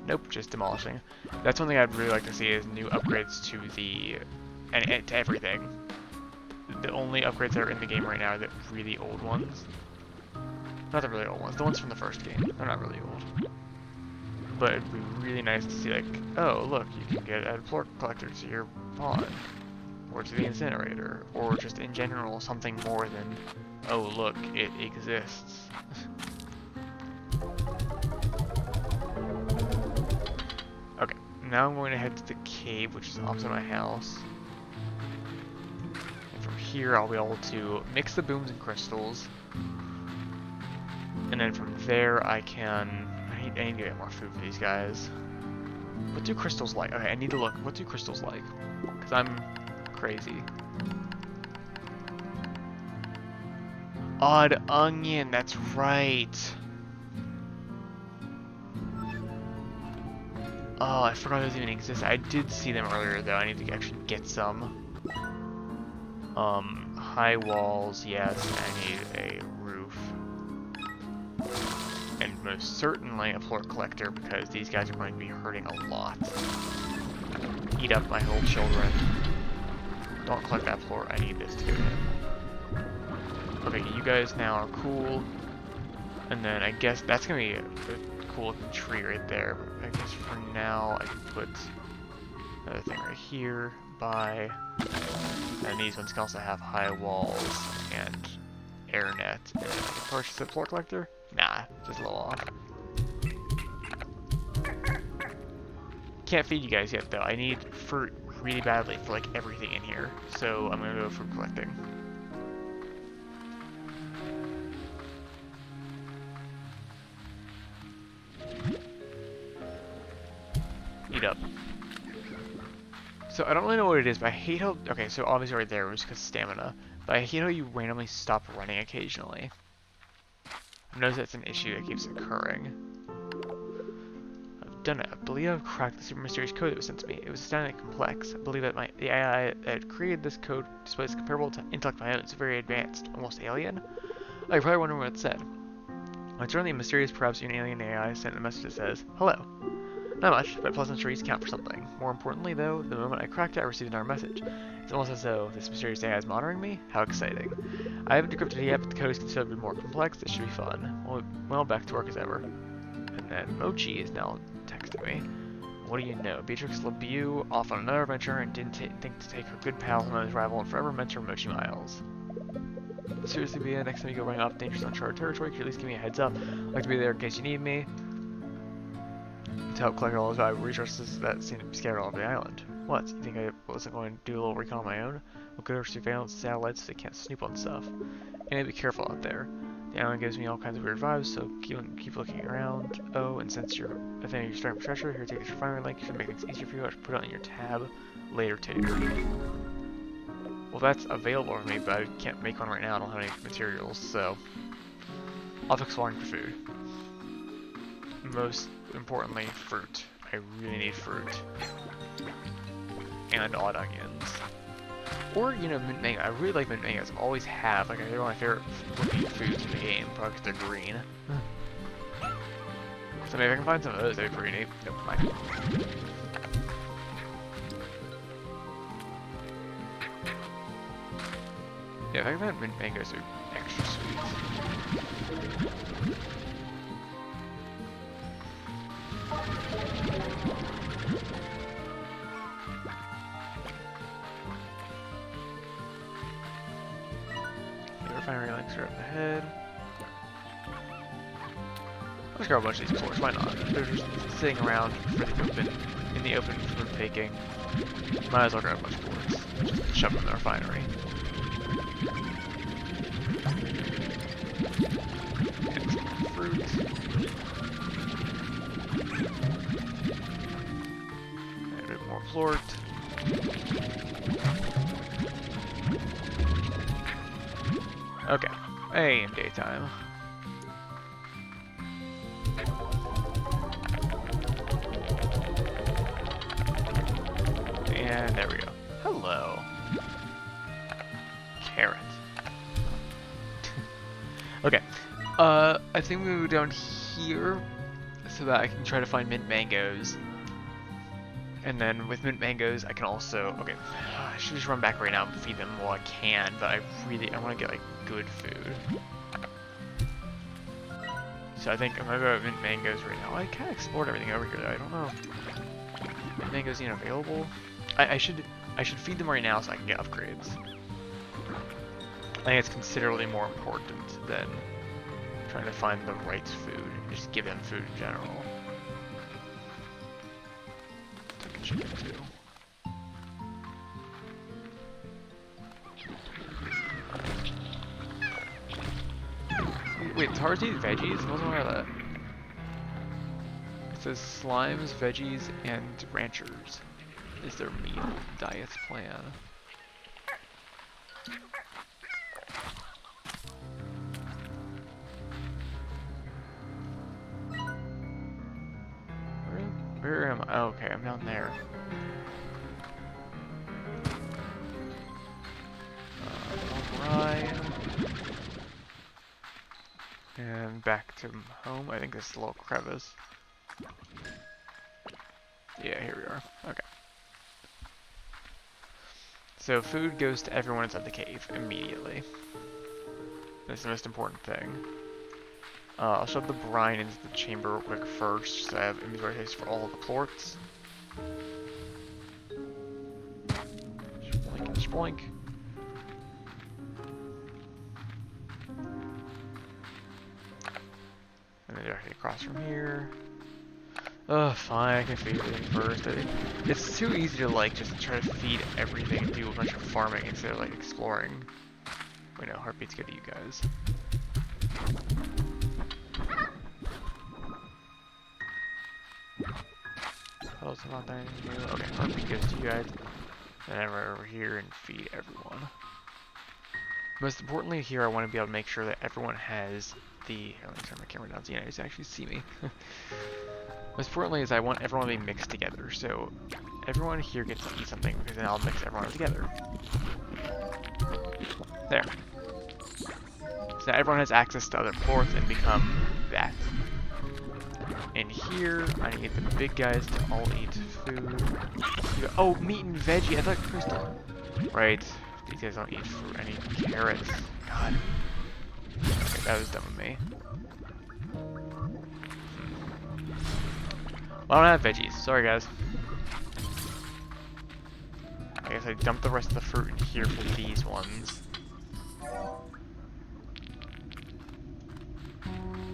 Nope, just demolishing. That's one thing I'd really like to see is new upgrades to the... and to everything. The only upgrades that are in the game right now are the really old ones. Not the really old ones, the ones from the first game. They're not really old. But it'd be really nice to see like, oh look, you can get a floor collector to your pond. Or to the incinerator. Or just in general something more than, oh look, it exists. Okay, now I'm going to head to the cave, which is opposite my house. And from here, I'll be able to mix the booms and crystals. And then from there, I can... I need to get more food for these guys. What do crystals like? Okay, I need to look. What do crystals like? Because I'm crazy. Odd onion, that's right. Oh, I forgot those even exist. I did see them earlier though. I need to actually get some. High walls, yes. I need a roof. And most certainly a floor collector because these guys are going to be hurting a lot. Eat up my whole children. Don't collect that floor. I need this to go in. Okay, you guys now are cool. And then I guess that's gonna be a cool looking tree right there. But I guess for now I can put another thing right here by, and these ones can also have high walls and air net. And I can purchase the floor collector? Nah, just a little off. Can't feed you guys yet though. I need fruit really badly for like everything in here. So I'm gonna go fruit collecting. Eat up. So I don't really know what it is, but I hate how, okay, so obviously right there was because stamina, but I hate how you randomly stop running occasionally. I've noticed that's an issue that keeps occurring. I've done it. I believe I've cracked the super mysterious code that was sent to me. It was astoundingly complex. I believe that the AI that created this code displays comparable to intellect of my own. It's very advanced, almost alien. You're probably wondering what it said. It's certainly mysterious, perhaps an alien AI sent a message that says, "Hello." Not much, but pleasantries count for something. More importantly, though, the moment I cracked it, I received another message. It's almost as though this mysterious AI is monitoring me. How exciting. I haven't decrypted it yet, but the code is considerably more complex. This should be fun. Well, back to work as ever. And then Mochi is now texting me. What do you know? Beatrix LeBeau off on another adventure and didn't think to take her good pal from his rival and forever mentor Mochi Miles. Seriously, Bia, next time you go running off dangerous uncharted territory, could you at least give me a heads up? I'd like to be there in case you need me. To help collect all those valuable resources that seem to be scattered all over the island. What? You think I wasn't going to do a little recon on my own? We'll go to surveillance satellites so they can't snoop on stuff. And be careful out there. The island gives me all kinds of weird vibes, so keep looking around. Oh, and since you're starting with treasure, here, take this refinery link. Should make things easier for you. I should put it on your tab later today. Well, that's available for me, but I can't make one right now. I don't have any materials, so I'll have exploring for food. Most importantly, fruit. I really need fruit. And odd onions. Or, you know, mint mango. I really like mint mangoes. I always have. Like, they're one of my favorite looking foods in the game, probably because they're green. So maybe I can find some of those. That'd be pretty neat. Nope, fine. Yeah, if I can find mint mangoes, they're extra sweet. The refinery links are up ahead. Let's grab a bunch of these floors, why not? They're just sitting around for the open, in the open for taking. Might as well grab a bunch of boards. Just shove them in the refinery. And some fruit. And a bit more plort. Okay, AM daytime. And there we go. Hello. Carrot. Okay. I think we move down here so that I can try to find mint mangoes. And then with mint mangoes, I can also, okay, I should just run back right now and feed them while I can, but I want to get like good food. So I think I'm gonna go with mint mangoes right now. I kind of explored everything over here though, I don't know. Mint mangoes even available? I should feed them right now so I can get upgrades. I think it's considerably more important than trying to find the right food. Just give them food in general. Chicken too. Wait, it's hard to eat veggies? I wasn't aware of that. It says slimes, veggies, and ranchers is their meal diet plan. Where am I? Oh, okay, I'm down there. Ryan. And back to home. I think this is a little crevice. Yeah, here we are. Okay. So food goes to everyone inside the cave immediately. That's the most important thing. I'll shove the brine into the chamber real quick first, so I have inventory space for all of the plorts. Shboink and shboink. And then directly across from here. Oh, fine, I can feed everything first. It's too easy to, like, just try to feed everything and do a bunch of farming instead of, like, exploring. Wait, no, heartbeat's good to you guys. Oh, it's not that anything new. Okay, heartbeat goes to you guys. And then we're over here and feed everyone. Most importantly here, I want to be able to make sure that everyone has the... Oh, let me turn my camera down so you guys actually see me. Most importantly is I want everyone to be mixed together, so everyone here gets to eat something because then I'll mix everyone together. There. So now everyone has access to other plorts and become that. And here, I need the big guys to all eat food. Oh, meat and veggie, I thought crystal. Right, these guys don't eat fruit, any carrots. God. Okay, that was dumb of me. Well, I don't have veggies. Sorry, guys. I guess I dumped the rest of the fruit in here for these ones.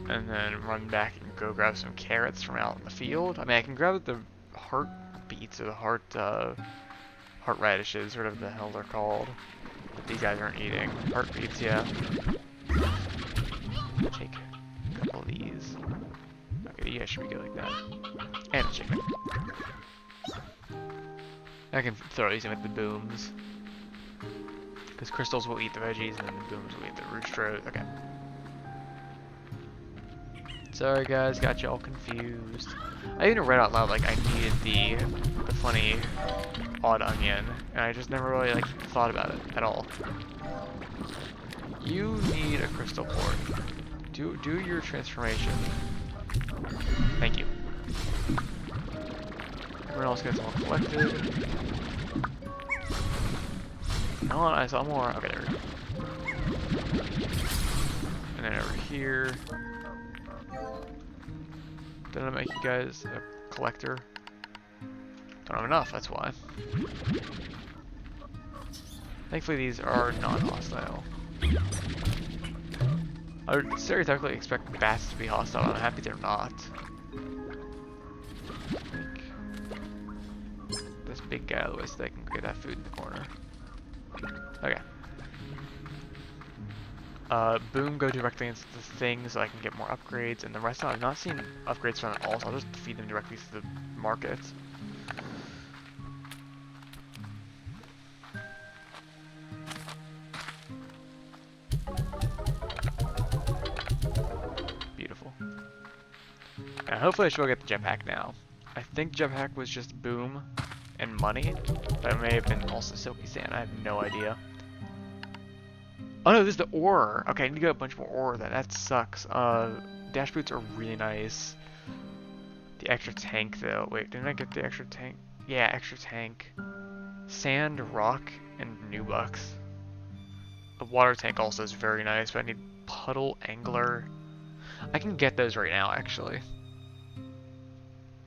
And then run back and go grab some carrots from out in the field. I mean, I can grab the heart beets or the heart radishes, whatever the hell they're called. But these guys aren't eating. Heart beets, yeah. Take a couple of these. Okay, you guys should be good like that. And a chicken. I can throw these in with the booms. Because crystals will eat the veggies and then the booms will eat the root. Okay. Sorry guys, got you all confused. I even read out loud like I needed the funny odd onion, and I just never really like thought about it at all. You need a crystal plort. Do your transformation. Thank you. Everyone else gets all collected. No, I saw more. Okay, there we go. And then over here. Didn't I make you guys a collector? Don't have enough, that's why. Thankfully these are non-hostile. I would stereotypically expect bats to be hostile, I'm happy they're not. Take this big guy out of the way so they can get that food in the corner. Okay. Boom, go directly into the thing so I can get more upgrades, and the rest of them I've not seen upgrades from at all, so I'll just feed them directly to the market. Beautiful. And hopefully I should get the jetpack now. I think jetpack was just boom and money, but it may have been also silky sand, I have no idea. Oh no, this is the ore. Okay, I need to get a bunch more ore then. That sucks. Dash boots are really nice. The extra tank though. Wait, didn't I get the extra tank? Yeah, extra tank. Sand, rock, and new bucks. The water tank also is very nice, but I need puddle, angler. I can get those right now actually.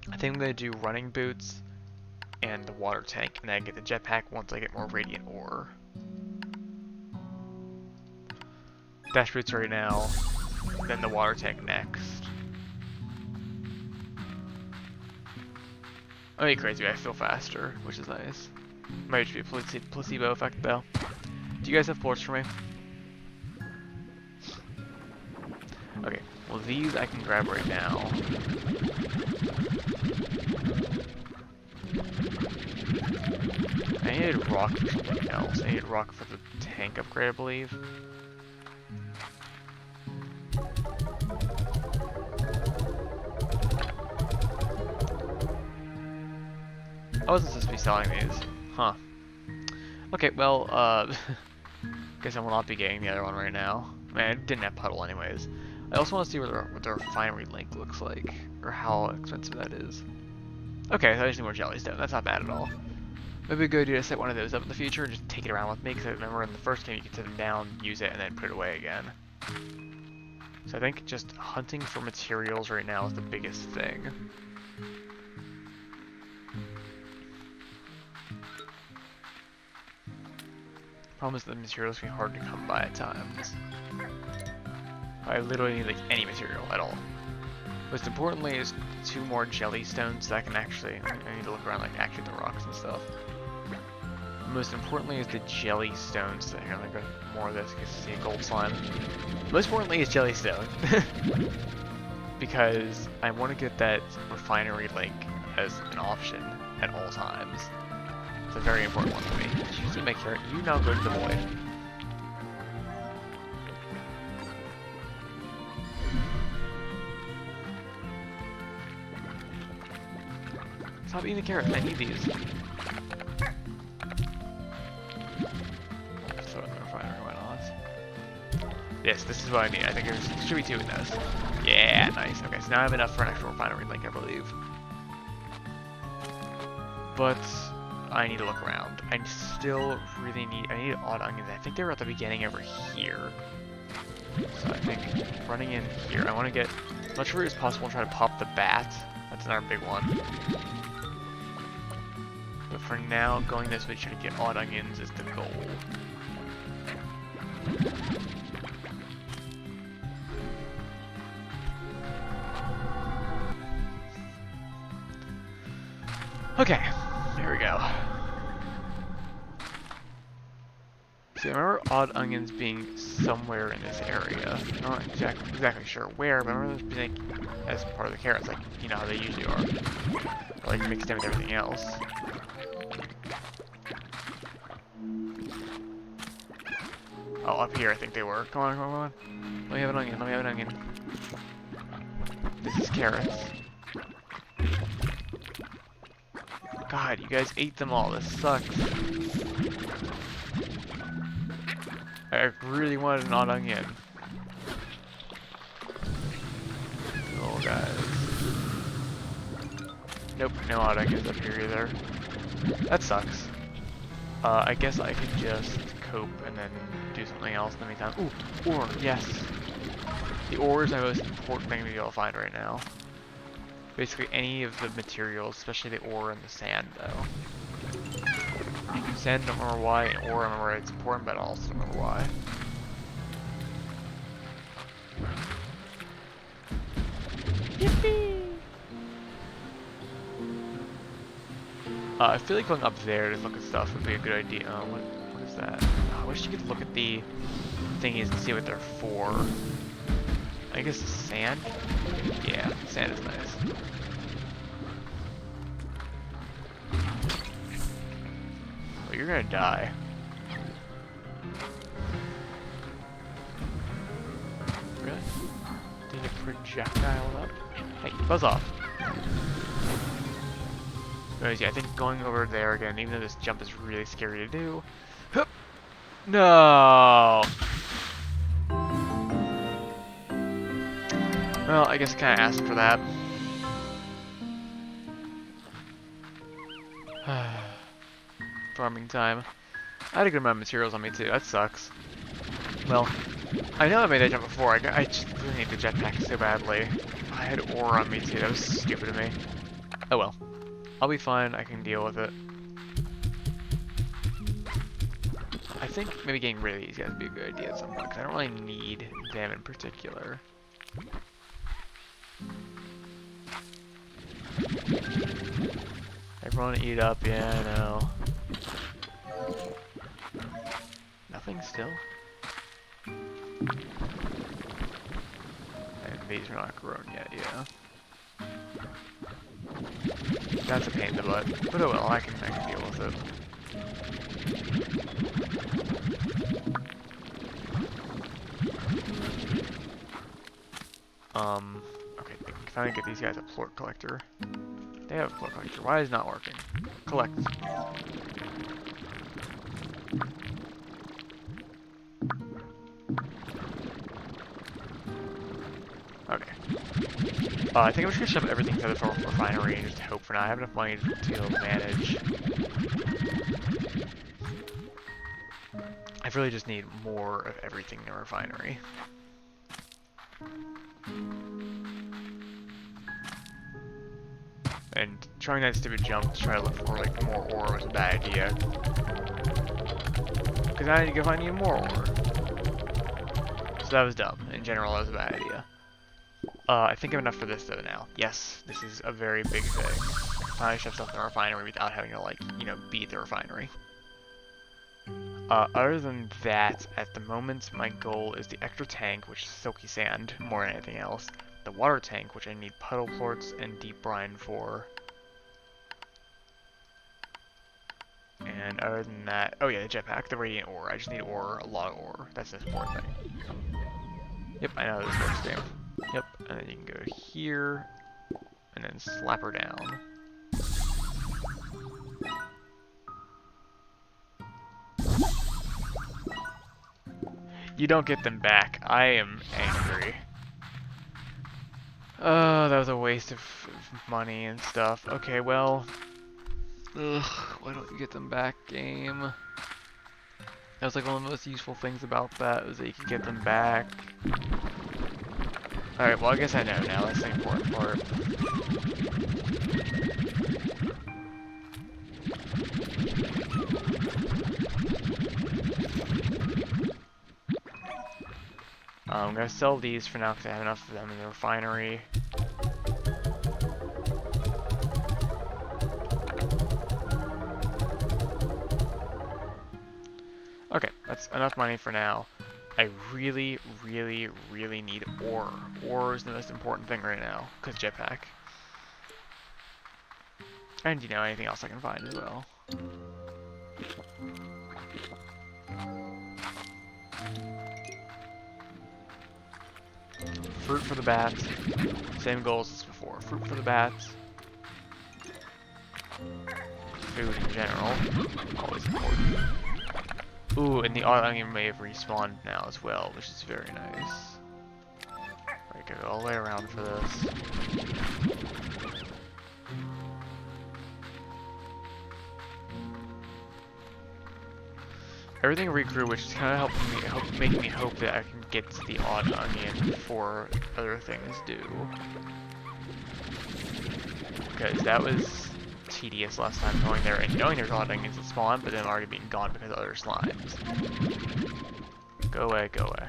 I think I'm gonna do running boots and the water tank, and then I get the jetpack once I get more radiant ore. Dash boots right now, then the water tank next. I mean, crazy, I feel faster, which is nice. Might just be a placebo effect though. Do you guys have plorts for me? Okay, well these I can grab right now. I needed rock for something else. I needed rock for the tank upgrade, I believe. I wasn't supposed to be selling these. Huh. Okay, well, guess I will not be getting the other one right now. Man, I didn't have puddle anyways. I also want to see what their refinery link looks like, or how expensive that is. Okay, so I just need more jellystone. That's not bad at all. Maybe a good idea to set one of those up in the future and just take it around with me, because I remember in the first game you could set them down, use it, and then put it away again. So I think just hunting for materials right now is the biggest thing. Problem is the materials can be hard to come by at times. I literally need like any material at all. Most importantly is 2 more jelly stones that I can actually, I need to look around like actually the rocks and stuff. Most importantly is the jelly stones. Here, I'm gonna go more of this because you see a gold slime. Most importantly is jelly stone. Because I want to get that refinery link as an option at all times. It's a very important one to me. You see my carrot, you now go to the void. Stop eating the carrots, I need these. Throw it in the refinery, why not? Yes, this is what I need. I think there should be 2 in those. Yeah, nice. Okay, so now I have enough for an actual refinery link, I believe. But I need to look around. I still really need, I need odd onions. I think they were at the beginning over here. So I think running in here, I want to get as much root as possible and try to pop the bat. That's another big one. But for now, going this way to try to get odd onions is the goal. Okay, here we go. See, I remember odd onions being somewhere in this area. I'm not exactly sure where, but I remember those being as part of the carrots, like, you know how they usually are. Or like mixed in with everything else. Oh, up here I think they were. Come on, come on, come on. Let me have an onion, let me have an onion. This is carrots. God, you guys ate them all. This sucks. I really wanted an odd onion. Little guys. Nope, no odd onions up here either. That sucks. I guess I can just cope and then do something else in the meantime. Ooh, ore, yes. The ore is my most important thing to be able to find right now. Basically any of the materials, especially the ore and the sand though. Sand, don't remember why, and ore, I remember it's important, but I also don't remember why. Yippee! I feel like going up there to look at stuff would be a good idea. What is that? I wish you could look at the thingies and see what they're for. I guess sand? Yeah, sand is nice. Oh, you're gonna die. Really? Need a projectile up? Hey, buzz off. Anyways, yeah, I think going over there again, even though this jump is really scary to do. Hup! No! Well, I guess I kinda asked for that. Farming time. I had a good amount of materials on me too, that sucks. Well, I know I made that jump before, I just really need the jetpack so badly. I had ore on me too, that was stupid of me. Oh well. I'll be fine, I can deal with it. I think maybe getting rid of these guys would be a good idea at some point, because I don't really need them in particular. Everyone eat up, yeah, I know. Nothing still? And these are not grown yet, yeah. That's a pain in the butt, but oh well, I can deal with it. Okay, I can finally get these guys a plort collector. They have a plort collector. Why is it not working? Collect. Okay. I think I'm just gonna shove everything to the refinery and just hope for now. I have enough money to manage. I really just need more of everything in the refinery. And trying that stupid jump to try to look for like more ore was a bad idea. Because now I need to go find even more ore. So that was dumb. In general, that was a bad idea. I think I have enough for this though now. Yes, this is a very big thing. I can finally shove stuff in the refinery without having to, like, you know, beat the refinery. Other than that, at the moment, my goal is the extra tank, which is silky sand, more than anything else. The water tank, which I need puddle plorts and deep brine for. And other than that, oh yeah, the jetpack, the radiant ore. I just need ore, a lot of ore. That's the important thing. Yep, I know this works too. Yep, and then you can go here, and then slap her down. You don't get them back. I am angry. Oh, that was a waste of money and stuff. Okay, well... Ugh, why don't you get them back, game? That was like one of the most useful things about that, was that you could get them back. Alright, well I guess I know now, that's the important part. I'm gonna sell these for now because I have enough of them in the refinery. Okay, that's enough money for now. I really, really, really need ore. Ore is the most important thing right now, because jetpack. And, you know, anything else I can find as well. Fruit for the bats. Same goals as before. Fruit for the bats. Food in general. Always important. Ooh, and the onion may have respawned now as well, which is very nice. I gotta go all the way around for this. Everything regrew, which is kind of helping me, making me hope that I can get to the odd onion before other things do. Because that was tedious last time going there and knowing there's odd onions that spawn, but then already being gone because of other slimes. Go away, go away.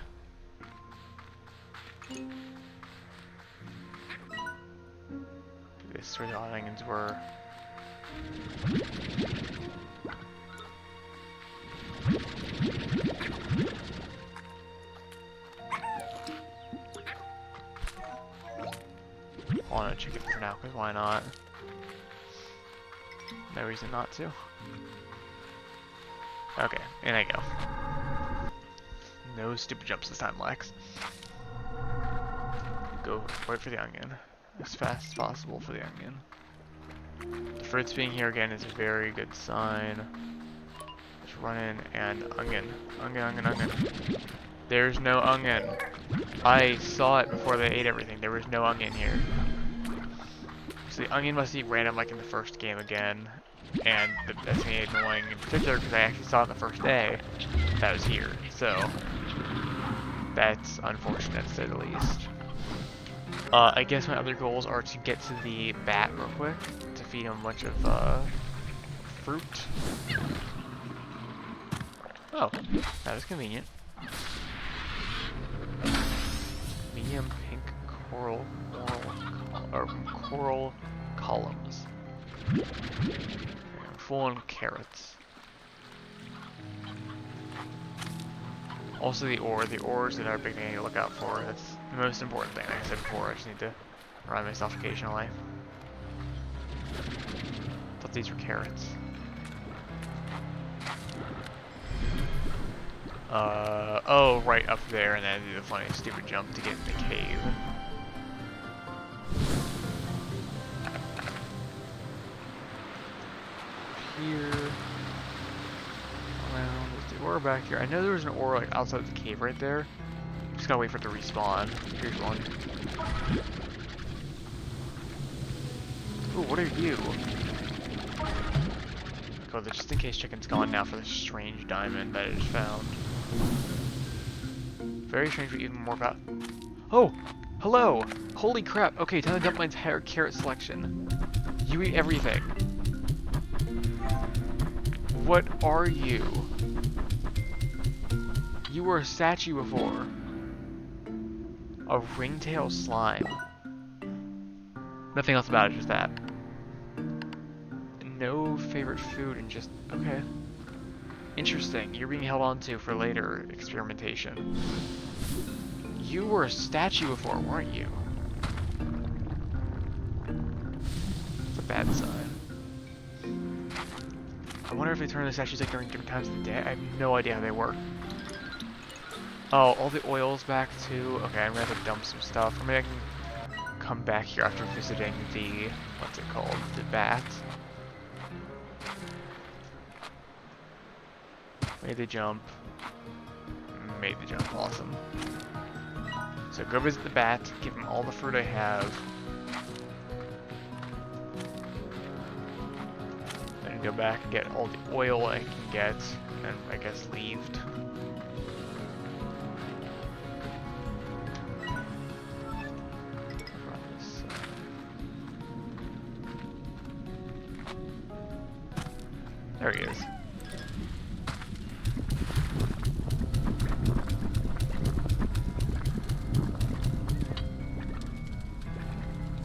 This is where the odd onions were. I want to chicken for now, because why not? No reason not to. Okay, in I go. No stupid jumps this time, Lex. Go right for the onion. As fast as possible for the onion. The fruits being here again is a very good sign. Just run in and onion. Onion. There's no onion. I saw it before they ate everything. There was no onion here. So the onion must be random like in the first game again. And that's made it annoying in particular because I actually saw it the first day that was here. So that's unfortunate to say the least. I guess my other goals are to get to the bat real quick, to feed him a bunch of fruit. Oh, that was convenient. Medium pink coral columns. Full on carrots. Also the ores that are a big thing to look out for. That's the most important thing. Like I said before, I just need to remind myself occasionally. Thought these were carrots. Oh, right up there, and then do the funny stupid jump to get in the cave. Here. Around. There's the ore back here. I know there was an ore like outside the cave right there. Just gotta wait for it to respawn. Here's one. Ooh, what are you? Go the just in case chicken's gone now for the strange diamond that I just found. Very strange, but even more about. Oh! Hello! Holy crap! Okay, time to dump my entire carrot selection. You eat everything. What are you? You were a statue before. A ringtail slime. Nothing else about it, just that. No favorite food and just... okay. Interesting. You're being held on to for later experimentation. You were a statue before, weren't you? It's a bad sign. I wonder if they turn the statues like during different times of the day. I have no idea how they work. Oh, all the oil's back too. Okay, I'm gonna have to dump some stuff. Or maybe I can come back here after visiting the... what's it called? The bat. Made the jump. Made the jump, awesome. So go visit the bat, give him all the fruit I have. Then go back and get all the oil I can get, and then I guess leave. There he is.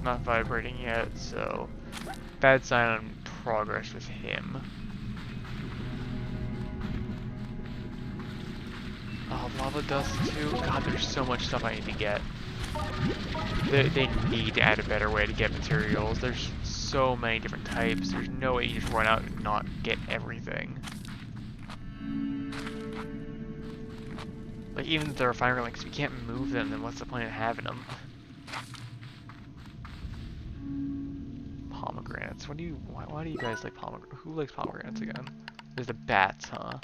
Not vibrating yet, so bad sign on progress with him. Oh, lava dust too. God, there's so much stuff I need to get. They need to add a better way to get materials. There's so many different types. There's no way you just run out and not get everything. Like even if the refinery links, if you can't move them, then what's the point of having them? Pomegranates. What do you? Why do you guys like pomegranates? Who likes pomegranates again? There's the bats, huh?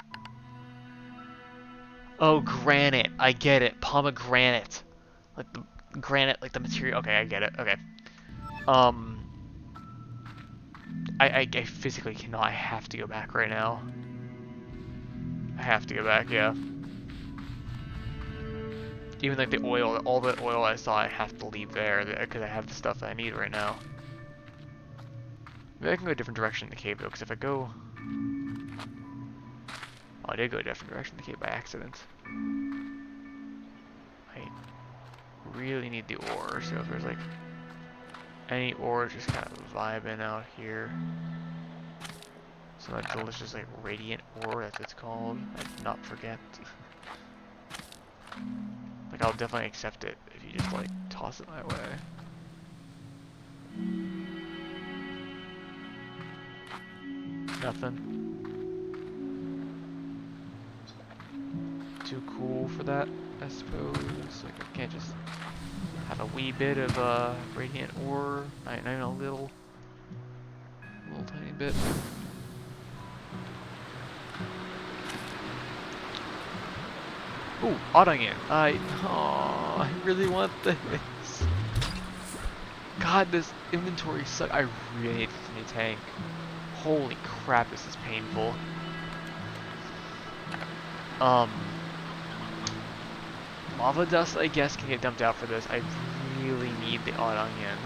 Oh, granite. I get it. Pomegranate. Like the granite, like the material. Okay, I get it. Okay. I physically cannot. I have to go back right now. I have to go back, yeah. Even like the oil, all the oil I saw, I have to leave there because I have the stuff that I need right now. Maybe I can go a different direction in the cave though, because if I go... Oh, I did go a different direction in the cave by accident. I really need the ore, so if there's like any ore, just kind of vibing out here. Some of that delicious like radiant ore, that's what it's called. I did not forget. Like I'll definitely accept it if you just like toss it my way. Nothing. Too cool for that, I suppose. Like I can't just have a wee bit of radiant ore. Not even a little tiny bit. Ooh, odd onion. I really want this. God, this inventory sucks. I really need this new tank. Holy crap, this is painful. Lava dust, I guess, can get dumped out for this. I really need the odd onion.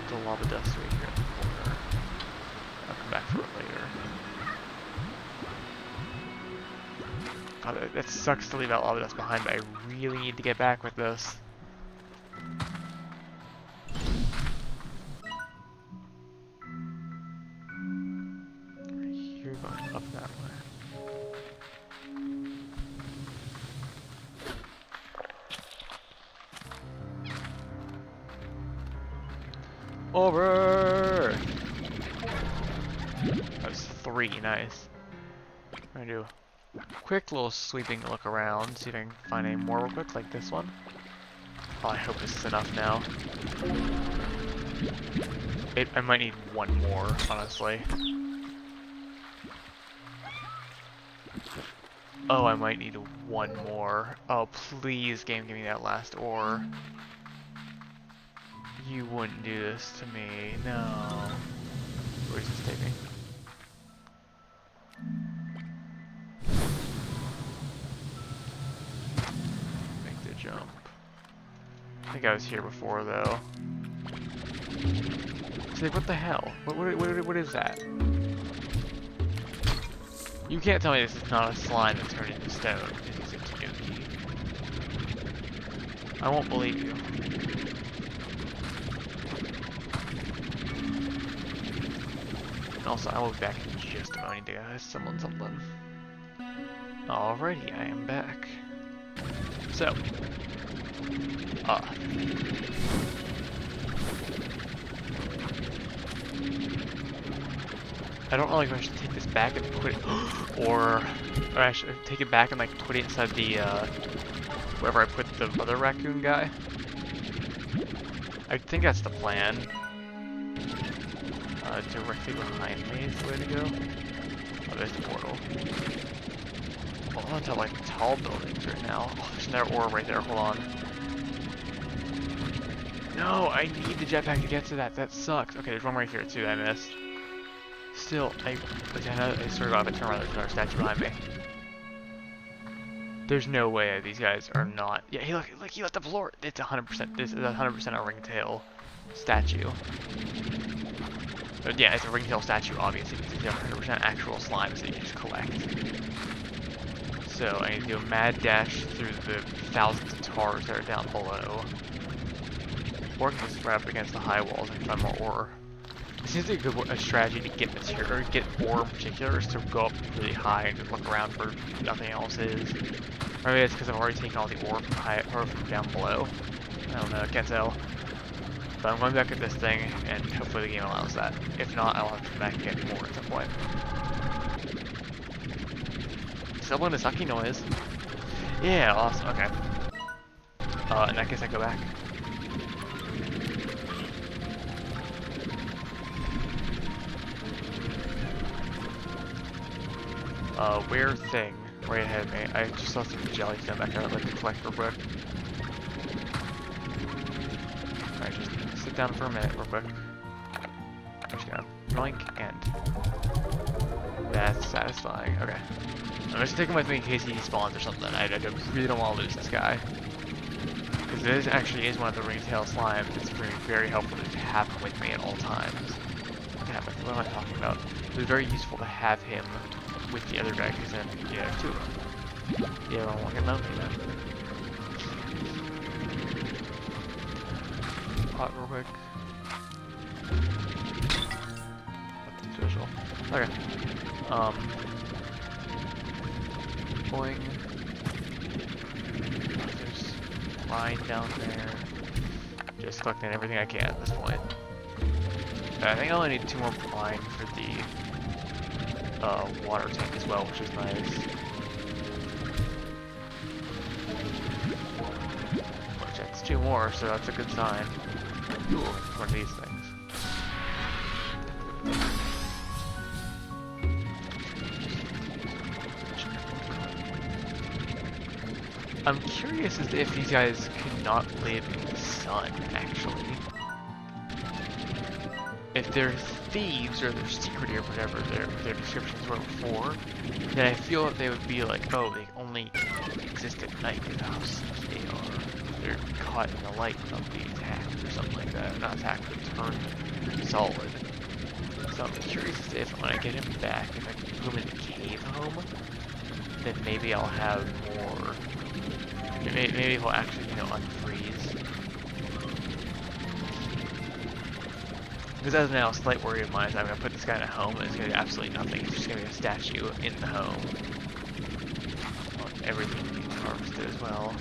The lava dust right here in the corner. I'll come back for it later. God, that sucks to leave out lava dust behind, but I really need to get back with this. You're going up that way. Over! That was 3, nice. I'm gonna do a quick little sweeping look around, see if I can find any more real quick, like this one. Oh, I hope this is enough now. I might need one more, honestly. Oh, I might need one more. Oh, please, game, give me that last ore. You wouldn't do this to me. No. Where does this take me? Make the jump. I think I was here before, though. Say, what the hell? What is that? You can't tell me this is not a slime that turned into stone. This is a tanuki. I won't believe you. And also, I will be back in just a moment to guys. Something. Alrighty, I am back. So, I don't know if I should take this back and put it, or I should take it back and like put it inside the, wherever I put the other raccoon guy. I think that's the plan. Directly behind me is the way to go. Oh, there's the portal. Hold on to like tall buildings right now. Oh, there's another ore right there, hold on. No, I need the jetpack to get to that, that sucks. Okay, there's one right here too that I missed. Still, I sort of got to turn around, there's another statue behind me. There's no way these guys are not. Yeah, he look, he left the floor. It's 100%. This is 100% a ringtail statue. But yeah, it's a ringtail statue, obviously. It's 100% actual slimes that you just collect. So I need to do a mad dash through the thousands of tars that are down below. Or I can just run up against the high walls and find more ore. It seems like a strategy to get material, or get ore in particular, is to go up really high and just look around for nothing else is. Or maybe it's because I've already taken all the ore from high, or from down below. I don't know, I can't tell. But I'm going back at this thing, and hopefully the game allows that. If not, I'll have to come back and get more at some point. Still in a sucky noise. Yeah, awesome, okay. In that case I go back. Weird thing right ahead of me. I just saw some jellies down back there I'd like to collect real quick. Alright, just sit down for a minute real quick. I'm just gonna blink and that's satisfying. Okay. I'm just taking him with me in case he spawns or something. I really don't want to lose this guy. Because this actually is one of the ringtail slimes. It's very helpful to have him with me at all times. What am I talking about? It's very useful to have him with the other guy, because then you have two of them. Yeah, I don't want to get lonely then. Pot real quick. Nothing special. Okay. Boing. There's line down there. Just collecting everything I can at this point. I think I only need 2 more line for the water tank as well, which is nice. Which that's 2 more, so that's a good sign. Ooh, one of these things. I'm curious as to if these guys cannot live in the sun, actually. If they're thieves or they're secret or whatever their descriptions were before, then I feel that they would be like, oh, they only exist at night because how sneaky they are. They're caught in the light and they'll be attacked or something like that. Not attacked, but turned solid. So I'm curious as to if when I get him back, if I can put him in the cave home, then maybe I'll have more. Maybe he'll actually, unfreeze. Because as of now, a slight worry of mine is I'm going to put this guy in a home and it's going to do absolutely nothing. It's just going to be a statue in the home. Well, everything needs harvested as well.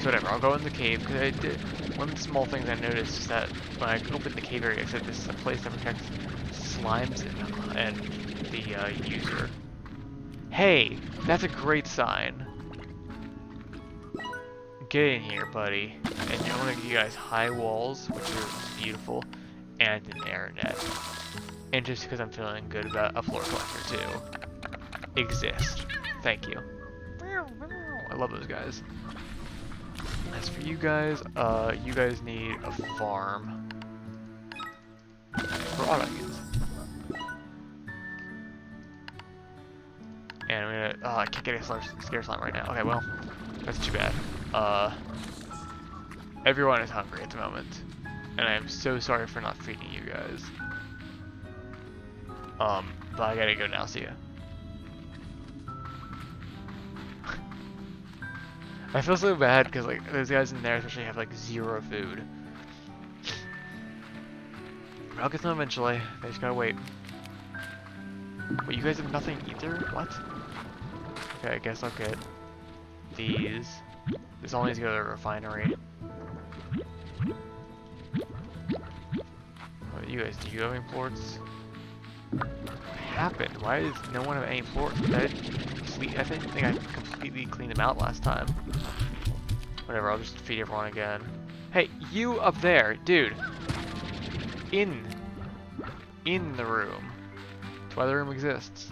So whatever, I'll go in the cave. Because I did, one of the small things I noticed is that when I opened the cave area, I said this is a place that protects slimes and the user. Hey, that's a great sign. Get in here, buddy. And I'm gonna give you guys high walls, which are beautiful, and an air net. and just because I'm feeling good about a floor collector too. Exist. Thank you. I love those guys. As for you guys need a farm for autogens. And I'm gonna, I can't get a scare slime right now. Okay, well, that's too bad. Everyone is hungry at the moment, and I am so sorry for not feeding you guys. But I gotta go now. See ya. I feel so bad because like those guys in there especially have like 0 food. I'll get them eventually. They just gotta wait. Wait, you guys have nothing either? What? Okay, I guess I'll get these. This all needs to go to the refinery. What you guys, do you have any ports? What happened? Why does no one have any ports? I think I completely cleaned them out last time. Whatever, I'll just feed everyone again. Hey, you up there, dude! In the room. That's why the room exists.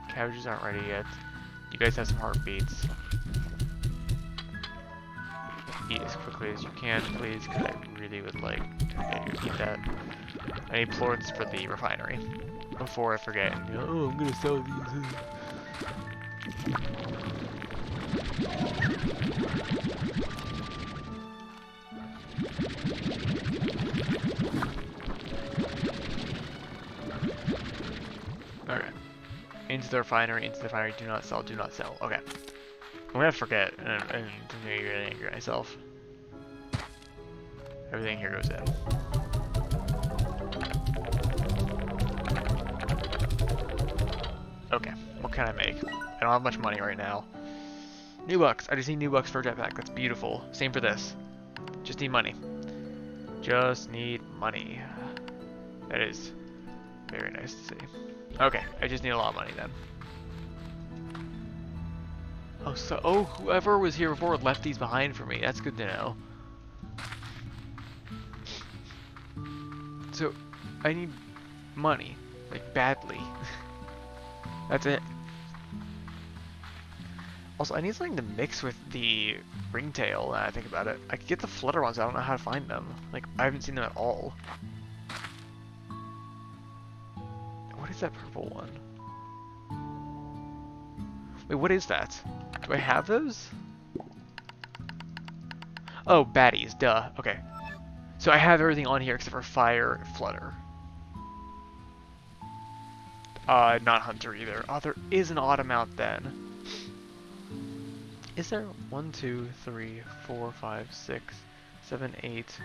Cabbages aren't ready yet. You guys have some heartbeats. Eat as quickly as you can, please, because I really would like to eat that. I need plorts for the refinery before I forget. And go, oh, I'm gonna sell these. Okay. Into the refinery, do not sell, do not sell. Okay. I'm gonna forget and get angry at myself. Everything here goes in. Okay, what can I make? I don't have much money right now. New bucks. I just need new bucks for a jetpack. That's beautiful. Same for this. Just need money. Just need money. That is very nice to see. Okay, I just need a lot of money then. Oh, whoever was here before left these behind for me. That's good to know. So, I need money. Like, badly. That's it. Also, I need something to mix with the ringtail, now I think about it. I could get the flutter ones, I don't know how to find them. Like, I haven't seen them at all. What is that purple one? Wait, what is that? Do I have those? Oh, baddies, duh. Okay. So I have everything on here except for fire and flutter. Not hunter either. Oh, there is an auto mount then. Is there 1, 2, 3, 4, 5, 6, 7, 8,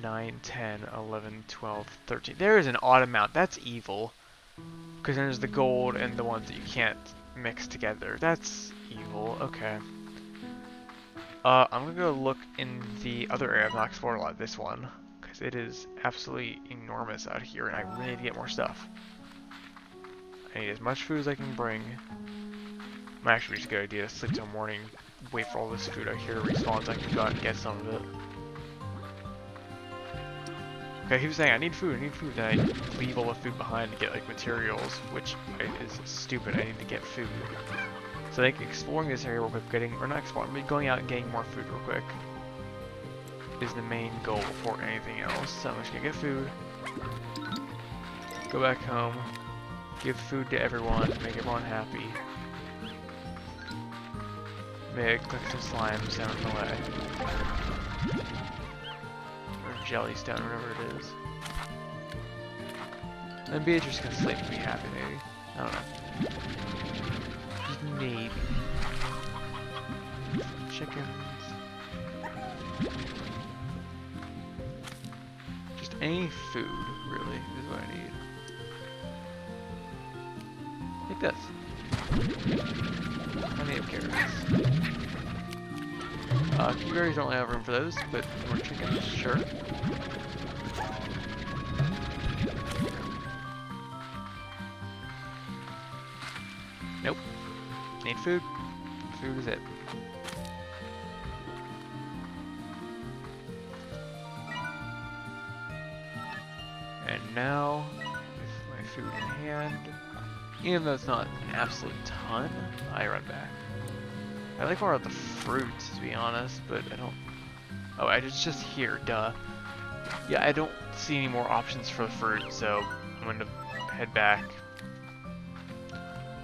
9, 10, 11, 12, 13. There is an auto mount. That's evil. Because then there's the gold and the ones that you can't mix together. That's evil. Okay. I'm gonna go look in the other area. I've not explored a lot of this one because it is absolutely enormous out here, and I really need to get more stuff. I need as much food as I can bring. Might actually be just a good idea to sleep till morning, wait for all this food out here to respawn so I can go out and get some of it. Okay, he was saying I need food, then I leave all the food behind to get like materials, which is stupid. I need to get food. So I think exploring this area real quick, or not exploring, but going out and getting more food real quick is the main goal before anything else. So I'm just gonna get food, go back home, give food to everyone, make everyone happy. Click some slimes down the way. Or jellystone, whatever it is. And Beatrice can sleep and be happy, maybe. I don't know. Just maybe. Some chickens. Just any food, really, is what I need. Like this. Plenty of carrots. Blueberries don't have room for those, but more chickens, sure. Nope. Need food. Food is it. now, with my food in hand, even though it's not an absolute ton, I run back. I like more of the fruits, to be honest, but I don't... Oh, it's just here, duh. Yeah, I don't see any more options for the fruit, so I'm going to head back.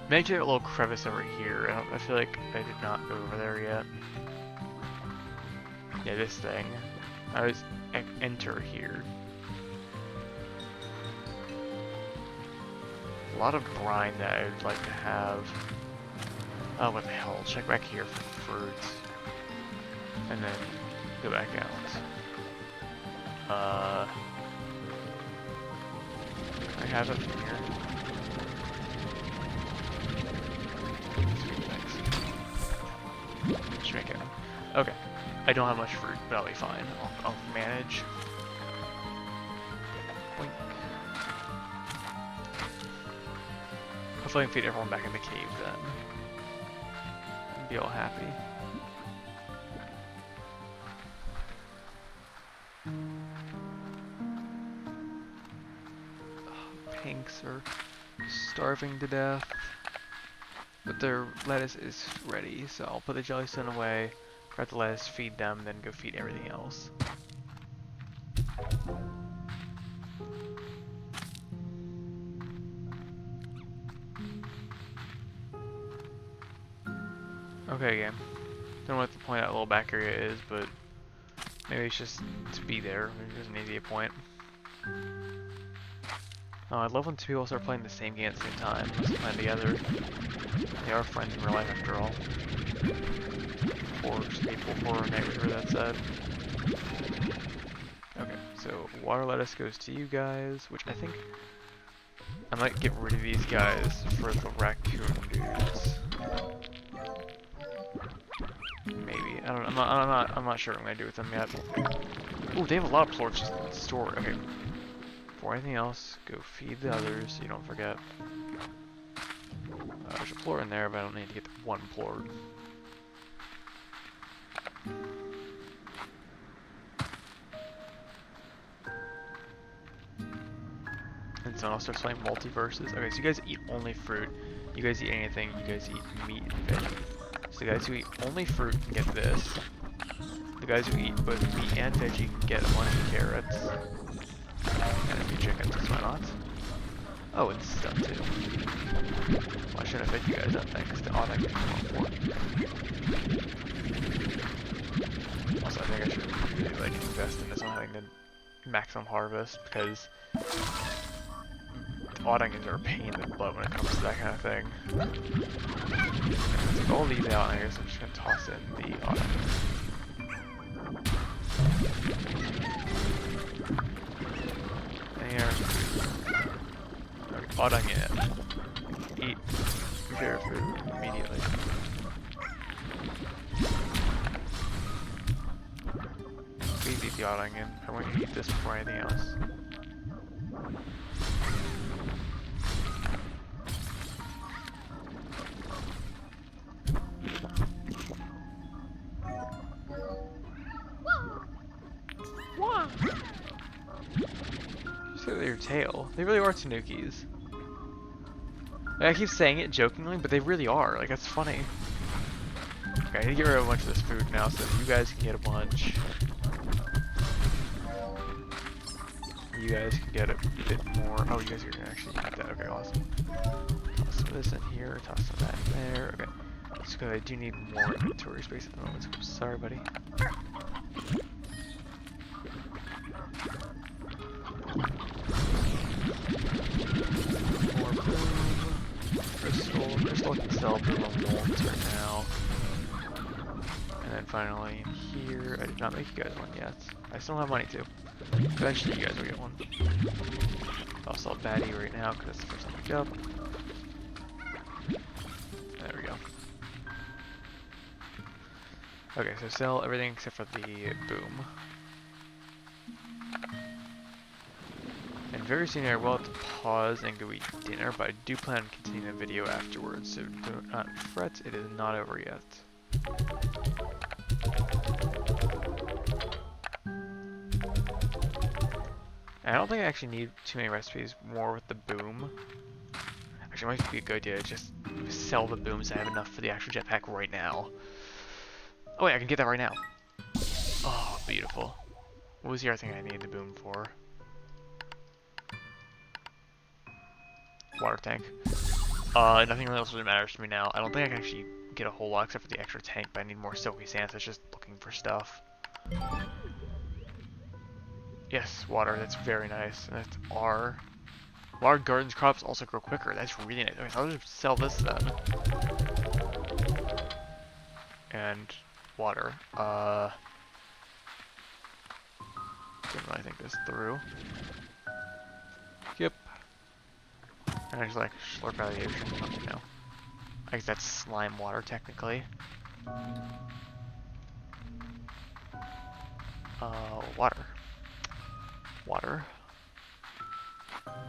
Maybe a little crevice over here. I feel like I did not go over there yet. Yeah, this thing. I always enter here. A lot of brine that I would like to have. Oh, what the hell? Check back here for fruits. And then go back out. I have it from here. Sweet, thanks. Make it. Okay. I don't have much fruit, but I'll be fine. I'll manage. Boink. Hopefully I can feed everyone back in the cave then. And be all happy. Pinks are starving to death. But their lettuce is ready, so I'll put the jellystone away, grab the lettuce, feed them, then go feed everything else. Okay, game. Don't know what the point of that little back area is, but maybe it's just to be there. Maybe there's an easy point. Oh, I love when two people start playing the same game at the same time. Let's play together. They are friends in real life after all. Or people, horror night, whatever that said. Okay, so water lettuce goes to you guys, which I think I might get rid of these guys for the raccoon dudes. Maybe. I don't know. I'm not sure what I'm gonna do with them yet. Ooh, they have a lot of plorts just stored. Okay. Before anything else, go feed the others so you don't forget. There's a plort in there, but I don't need to get the one plort. And someone else starts playing multiverses. Okay, so you guys eat only fruit. You guys eat anything. You guys eat meat and veggie. So the guys who eat only fruit can get this. The guys who eat both meat and veggie can get a bunch of carrots. And a few chickens, why not? Oh, and stuff too. Why shouldn't I fed you guys that thing? Because the odd I get more. Also, I think I should really like invest in this one having to maximum harvest, because oddings are a pain in the butt when it comes to that kind of thing. Take all these out, and I guess I'm just gonna toss in the oddings. Here. Okay, odding in. Eat your food immediately. Please eat the odding in. I want you to eat this before anything else. Your tail. They really are tanukis. I keep saying it jokingly, but they really are. Like, that's funny. Okay, I need to get rid of a bunch of this food now so that you guys can get a bunch. You guys can get a bit more. Oh, you guys are gonna actually eat that. Okay, awesome. Toss some of this in here, toss some of that in there. Okay. Just because I do need more inventory space at the moment. So sorry, buddy. More boom. Crystal can sell boom on wolves right now. And then finally here, I did not make you guys one yet. I still don't have money to. Eventually you guys will get one. I'll sell Batty right now because that's the first time I picked up. There we go. Okay, so sell everything except for the boom. And very soon I will have to pause and go eat dinner, but I do plan on continuing the video afterwards, so do not fret, it is not over yet. And I don't think I actually need too many recipes more with the boom. Actually, it might be a good idea to just sell the booms. I have enough for the actual jetpack right now. Oh wait, I can get that right now. Oh, beautiful. What was the other thing I needed the boom for? Water tank. Nothing else really matters to me now. I don't think I can actually get a whole lot except for the extra tank, but I need more silky sand, so it's just looking for stuff. Yes, water, that's very nice. And that's R. Water gardens crops also grow quicker. That's really nice. Okay, so I'll just sell this then. And water. Didn't really think this through. Yep. And I just like slurp out of the ocean. Okay, no. I guess that's slime water technically. Water. Water.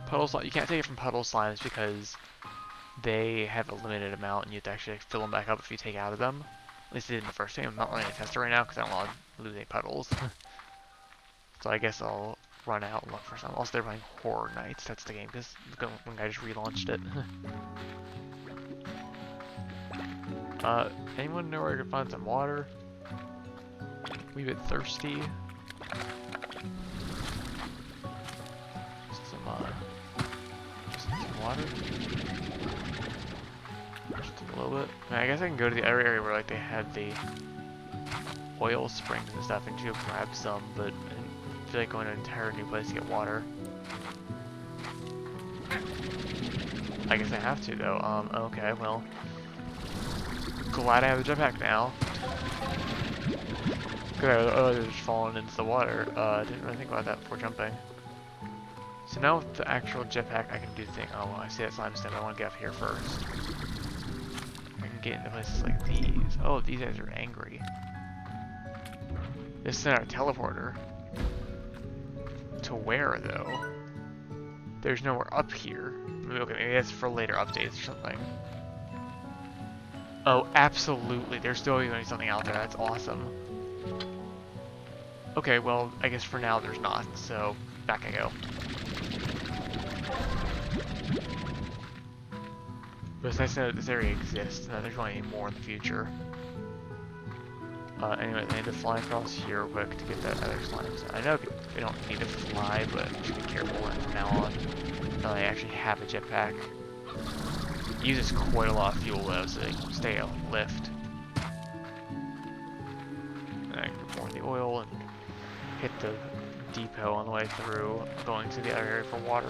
Puddle slime. You can't take it from puddle slimes because they have a limited amount and you have to actually fill them back up if you take out of them. At least it did in the first game. I'm not running a tester right now because I don't want to lose any puddles. So I guess I'll run out and look for some. Also, they're playing Horror Nights. That's the game because one guy just relaunched it. Anyone know where I could find some water? We a bit thirsty. Just some water. Just a little bit. I guess I can go to the other area where like they had the oil springs and stuff and go grab some, but I feel like going to an entire new place to get water. I guess I have to though. Okay, well. Glad I have the jetpack now. Good, I was just falling into the water. Didn't really think about that before jumping. So now with the actual jetpack, I can do the thing. Oh, well, I see that slime step. I want to get up here first. I can get into places like these. Oh, these guys are angry. This is not a teleporter. To where, though? There's nowhere up here. Okay, maybe that's for later updates or something. Oh, absolutely. There's still going to be something out there. That's awesome. Okay, well, I guess for now there's not, so back I go. But it's nice to know that this area exists and that there's going to be more in the future. Anyway, I need to fly across here real quick to get that other slimes. I know they don't need to fly, but you should be careful from now on. I actually have a jetpack. It uses quite a lot of fuel though, so they can stay at lift. And I can pour the oil and hit the depot on the way through, going to the other area for water.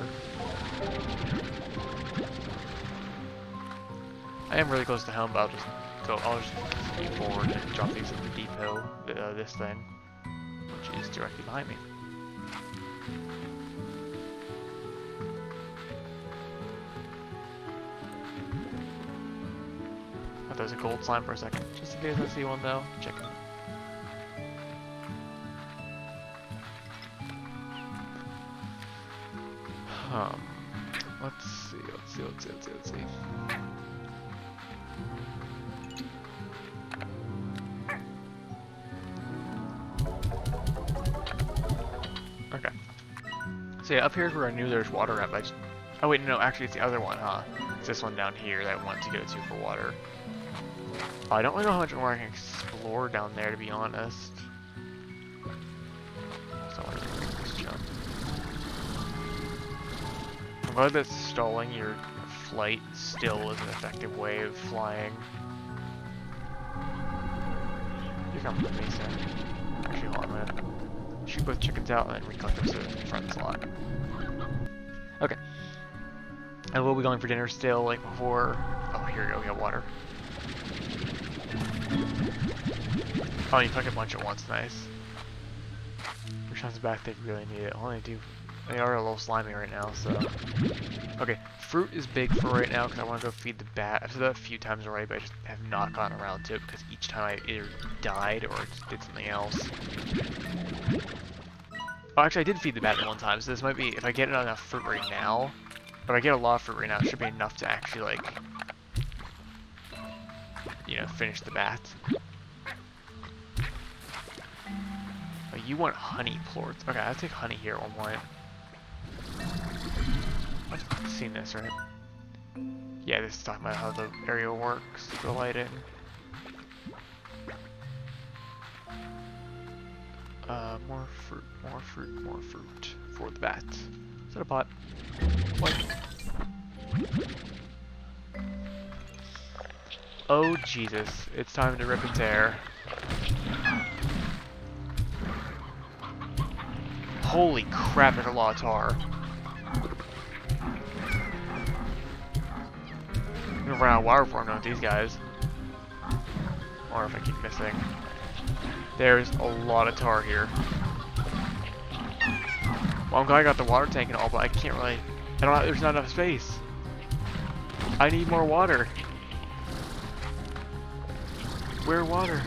I am really close to home, but I'll just continue forward and drop these at the depot, this thing, which is directly behind me. I thought there was a gold slime for a second, just in case I see one though. Checking. Let's see. Okay. So yeah, up here is where I knew there's water at, but oh wait, no, actually it's the other one, huh? It's this one down here that I want to go to for water. I don't really know how much more I can explore down there, to be honest. So I want to make this jump. I'm glad that stalling your flight still is an effective way of flying. You're coming with me, Sam. Actually, hold on, I'm gonna shoot both chickens out and then recollect them to the front slot. Okay. I will be going for dinner still, like before. Oh, here we go, we got water. Oh, you took a bunch at once, nice. Which sounds back, they really need it. All they do, they are a little slimy right now, so. Okay, fruit is big for right now because I want to go feed the bat. I've said that a few times already, but I just have not gotten around to it because each time I either died or did something else. Oh, actually, I did feed the bat one time, so this might be, if I get enough fruit right now, if I get a lot of fruit right now, it should be enough to actually, like, you know, finish the bat. Oh, you want honey plorts. Okay, I'll take honey here at one point. I've seen this, right? Yeah, this is talking about how the area works, the lighting. More fruit, more fruit, more fruit for the bat. Is that a pot? What? Oh Jesus, it's time to rip and tear. Holy crap, there's a lot of tar. I'm gonna run out of water before I'm done with these guys. Or if I keep missing. There's a lot of tar here. Well, I'm glad I got the water tank and all, but I can't really... there's not enough space. I need more water. Where water?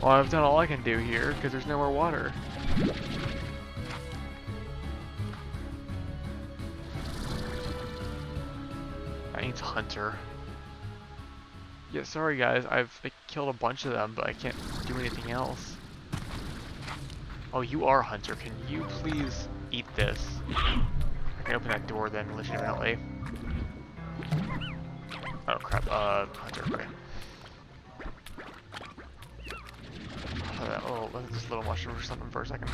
Well, I've done all I can do here, because there's no more water. That needs hunter. Yeah, sorry guys, I've killed a bunch of them, but I can't do anything else. Oh, you are hunter. Can you please eat this? I can open that door then, legitimately. Oh crap, hunter, okay. Oh, look at this little mushroom or something for a second.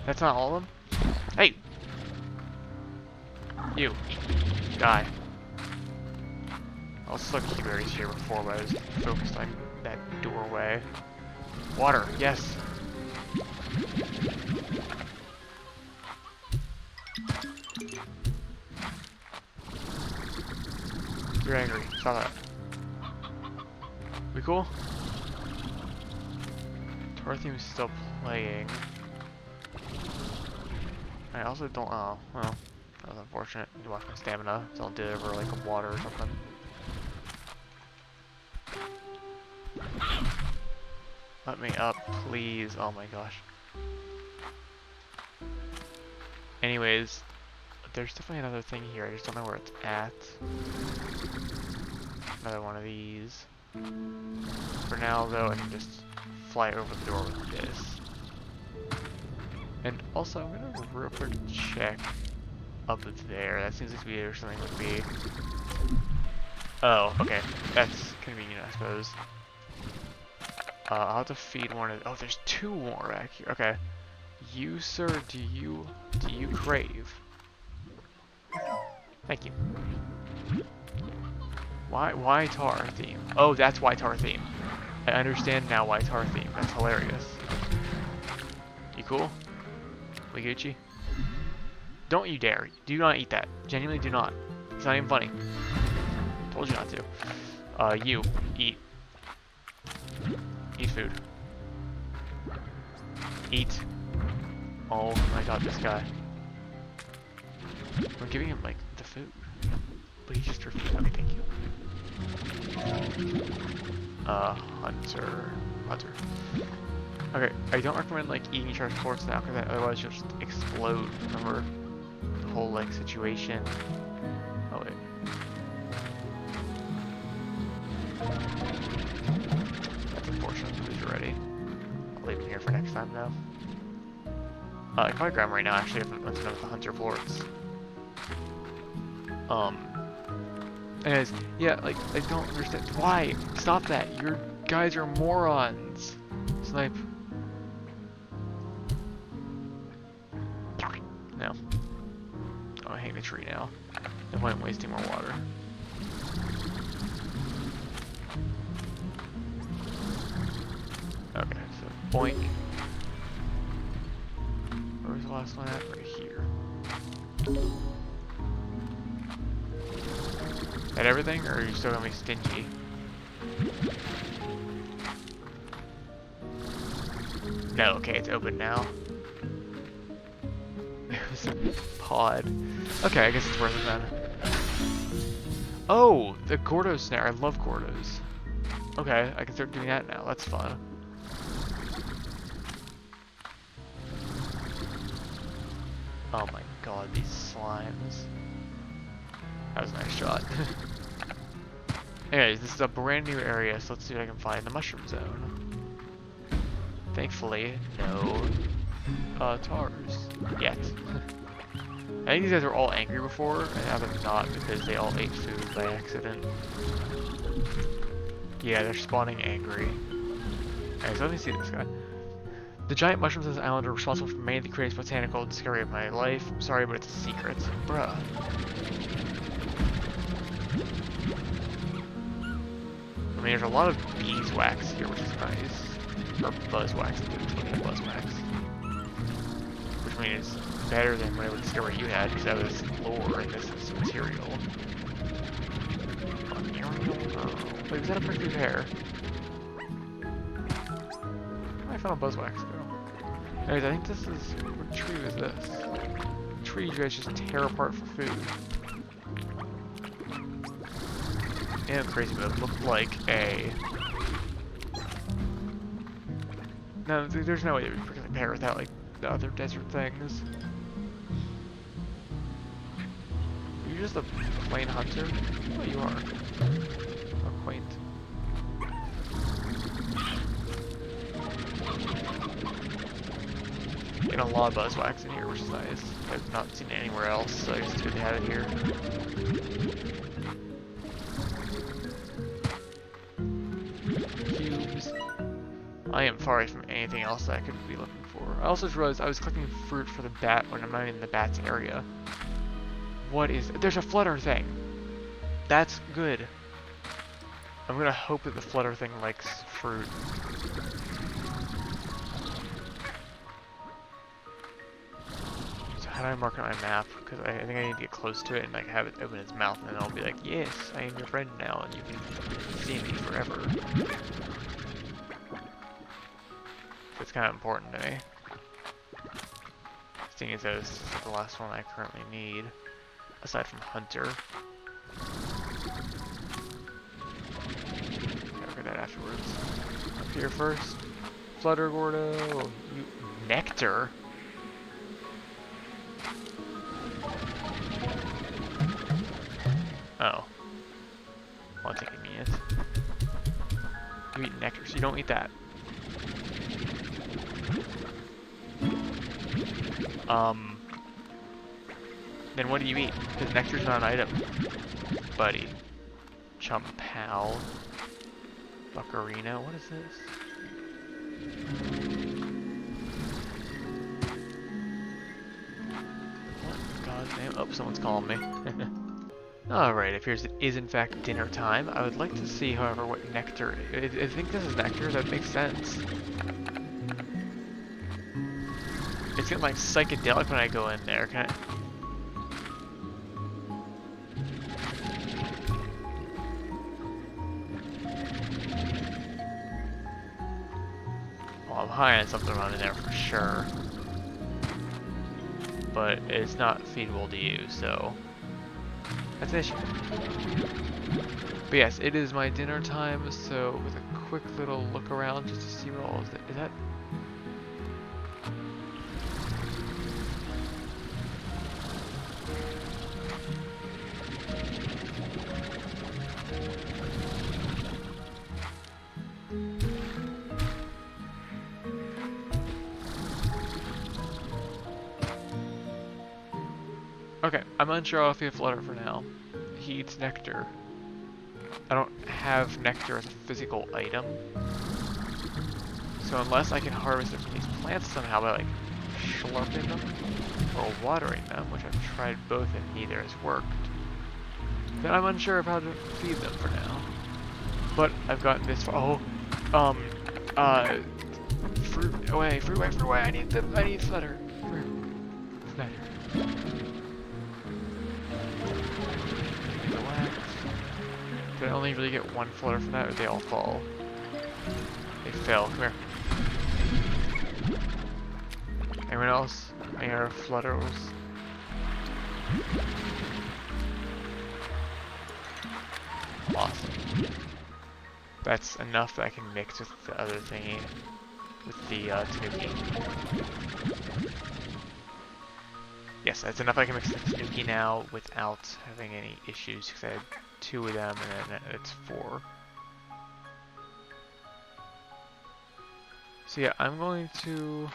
That's not all of them? Hey! You. Die. I was stuck berries here before, but I was focused on that doorway. Water, yes! You're angry. Stop that. We cool? Tar theme is still playing. I also don't. Oh, well. That was unfortunate. You lost my stamina, so I'll deliver like a water or something. Let me up, please. Oh my gosh. Anyways, there's definitely another thing here. I just don't know where it's at. Another one of these. For now, though, I can just fly over the door with this. And also, I'm gonna real quick check up there. That seems like to be where something would be. Oh, okay. That's convenient, I suppose. I'll have to feed one of. Oh, there's two more back here. Okay. You, sir, do you crave? Thank you. Why tar theme? Oh, that's why tar theme. I understand now why tar theme. That's hilarious. You cool? We Gucci? Don't you dare. Do not eat that. Genuinely do not. It's not even funny. Told you not to. You. Eat. Eat food. Eat. Oh my god, this guy. We're giving him, like, the food. But he just refused. Okay, thank you. Hunter. Okay, I don't recommend, like, eating charged quartz now, because otherwise you'll just explode. Remember? The whole, like, situation. Oh, wait. That's unfortunate because you're ready. I'll leave him here for next time, though. I can probably grab him right now, actually, if I'm done with the hunter forts. Anyways, yeah, like, I don't understand. Why? Stop that. Your guys are morons. Snipe. No. I'll hang the tree now. No point in wasting more water. Okay, so boink. Where was the last one at? Right here. That everything, or are you still gonna be stingy? No, okay, it's open now. There's a pod. Okay, I guess it's worth it then. Oh, the Gordo snare. I love Gordos. Okay, I can start doing that now. That's fun. Oh my god, these slimes. That was a nice shot. Anyways, this is a brand new area, so let's see what I can find in the mushroom zone. Thankfully, no tars yet. I think these guys were all angry before, and now they're not because they all ate food by accident. Yeah, they're spawning angry. Alright, so let me see this guy. The giant mushrooms on this island are responsible for many of the greatest botanical discovery of my life. Sorry, but it's a secret. Bruh. I mean, there's a lot of beeswax here, which is nice. Or buzzwax, I think it's what buzzwax. Which means it's better than what I would discover you had, because that was lore and this is material. Wait, was that a prickly pear? I found a buzzwax go. Anyways, I think this is... What tree was this? A tree you guys just tear apart for food. Yeah, crazy, but it looked like a... No, there's no way it would be prickly pear without, like, the other desert things. You're just a plain hunter? Oh, you are. Oh, quaint. Getting a lot of buzzwax in here, which is nice. I've not seen it anywhere else, so I guess it's good to have it here. Cubes. I am far away from anything else that I could be looking for. I also just realized I was clicking fruit for the bat when I'm not in the bat's area. What is... There's a flutter thing! That's good. I'm gonna hope that the flutter thing likes fruit. So how do I mark it on my map? Because I think I need to get close to it and like have it open its mouth and then I'll be like, yes, I am your friend now and you can see me forever. It's kind of important to me. Seeing as though this is the last one I currently need, aside from Hunter. Gotta get that afterwards. Up here first. Flutter Gordo. You nectar. Oh. Well, I'll take a minute. You eat nectar, so you don't eat that. Then what do you eat? Because nectar's not an item. Buddy. Chump pal. Buccarino. What is this? What in God's name? Oh, someone's calling me. Alright, it appears it is in fact dinner time. I would like to see, however, what nectar... I think this is nectar. That makes sense. It's getting like psychedelic when I go in there. Can I... Well, I'm high on something around in there for sure. But it's not feasible to use, so... That's an issue. But yes, it is my dinner time, so with a quick little look around just to see what all is that... Okay, I'm unsure if he has Flutter for now. He eats nectar. I don't have nectar as a physical item. So unless I can harvest it from these plants somehow by like slurping them or watering them, which I've tried both and neither has worked, then I'm unsure of how to feed them for now. But I've gotten this far. Oh, fruit away, fruit away, fruit away. I need Flutter. Flutter. Did I only really get one Flutter from that, or they all fall? They fell. Come here. Anyone else? Any other Flutters? Awesome. That's enough that I can mix with the other thingy. With the Tanuki. Yes, that's enough I can mix the Tanuki now without having any issues, because I had 2 of them, and then it's 4. So yeah, I'm going to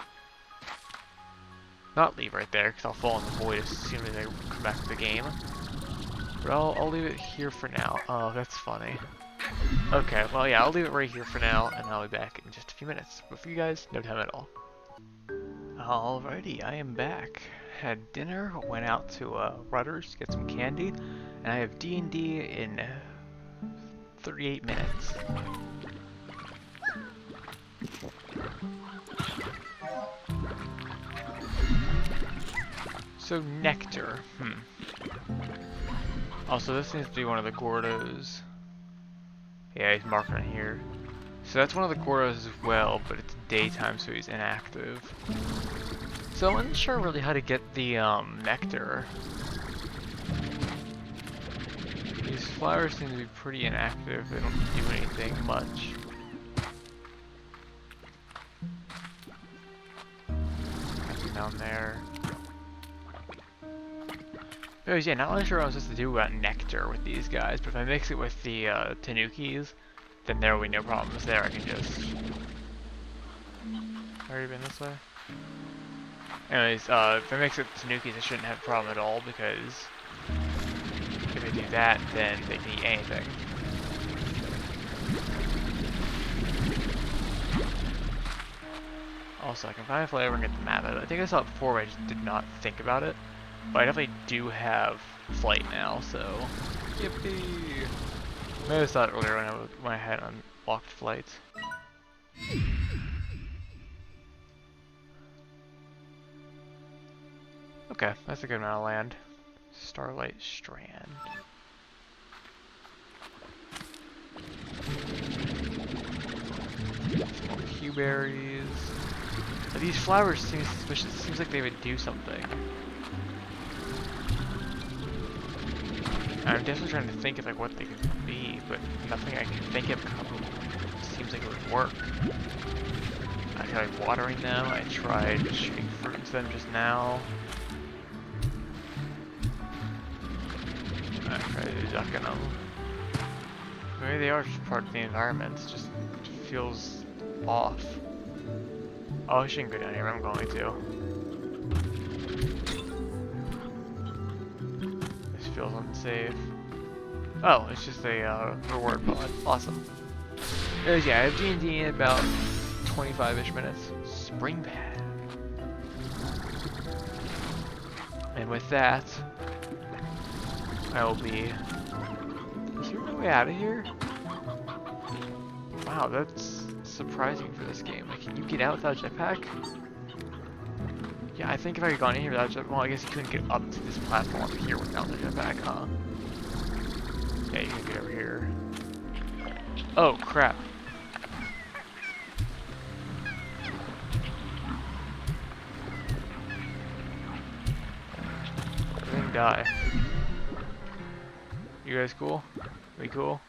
not leave right there, because I'll fall in the void as soon as I come back to the game. But I'll leave it here for now. Oh, that's funny. Okay, well yeah, I'll leave it right here for now, and I'll be back in just a few minutes. But for you guys, no time at all. Alrighty, I am back. Had dinner, went out to Rutter's to get some candy, and I have D&D in 38 minutes. So, nectar. Also, this seems to be one of the Gordos. Yeah, he's marking it here. So that's one of the Gordos as well, but it's daytime, so he's inactive. So I'm unsure really how to get the nectar. These flowers seem to be pretty inactive. They don't do anything much. Nothing down there. Anyways, yeah, not really sure what I'm supposed to do about nectar with these guys, but if I mix it with the tanukis, then there will be no problems there. I can just... Already been this way? Anyways, if I mix it with tanukis, I shouldn't have a problem at all, because if they do that, then they can eat anything. Also, I can find a flavor and get the map out of it. I think I saw it before, but I just did not think about it. But I definitely do have flight now, so yippee! Maybe I saw it earlier when I had unlocked flight. Okay, that's a good amount of land. Starlight Strand. Some more Q-berries. These flowers seem suspicious. It seems like they would do something. I'm definitely trying to think of like what they could be, but nothing I can think of seems like it would work. I tried watering them, I tried shooting fruit into them just now. I tried ducking them. Maybe they are just part of the environment, it just feels off. Oh, I shouldn't go down here, I'm going to. Feels unsafe. Oh, it's just a reward pod. Awesome. Anyways, yeah, I have D&D in about 25-ish minutes. Spring pad. And with that, I will be... Is there no way out of here? Wow, that's surprising for this game. Like, can you get out without a jetpack? Yeah, I think if I had gone in here without a jetpack, well, I guess you couldn't get up to this platform up here without the jetpack, huh? Yeah, you can get over here. Oh, crap. I didn't die. You guys cool? We cool?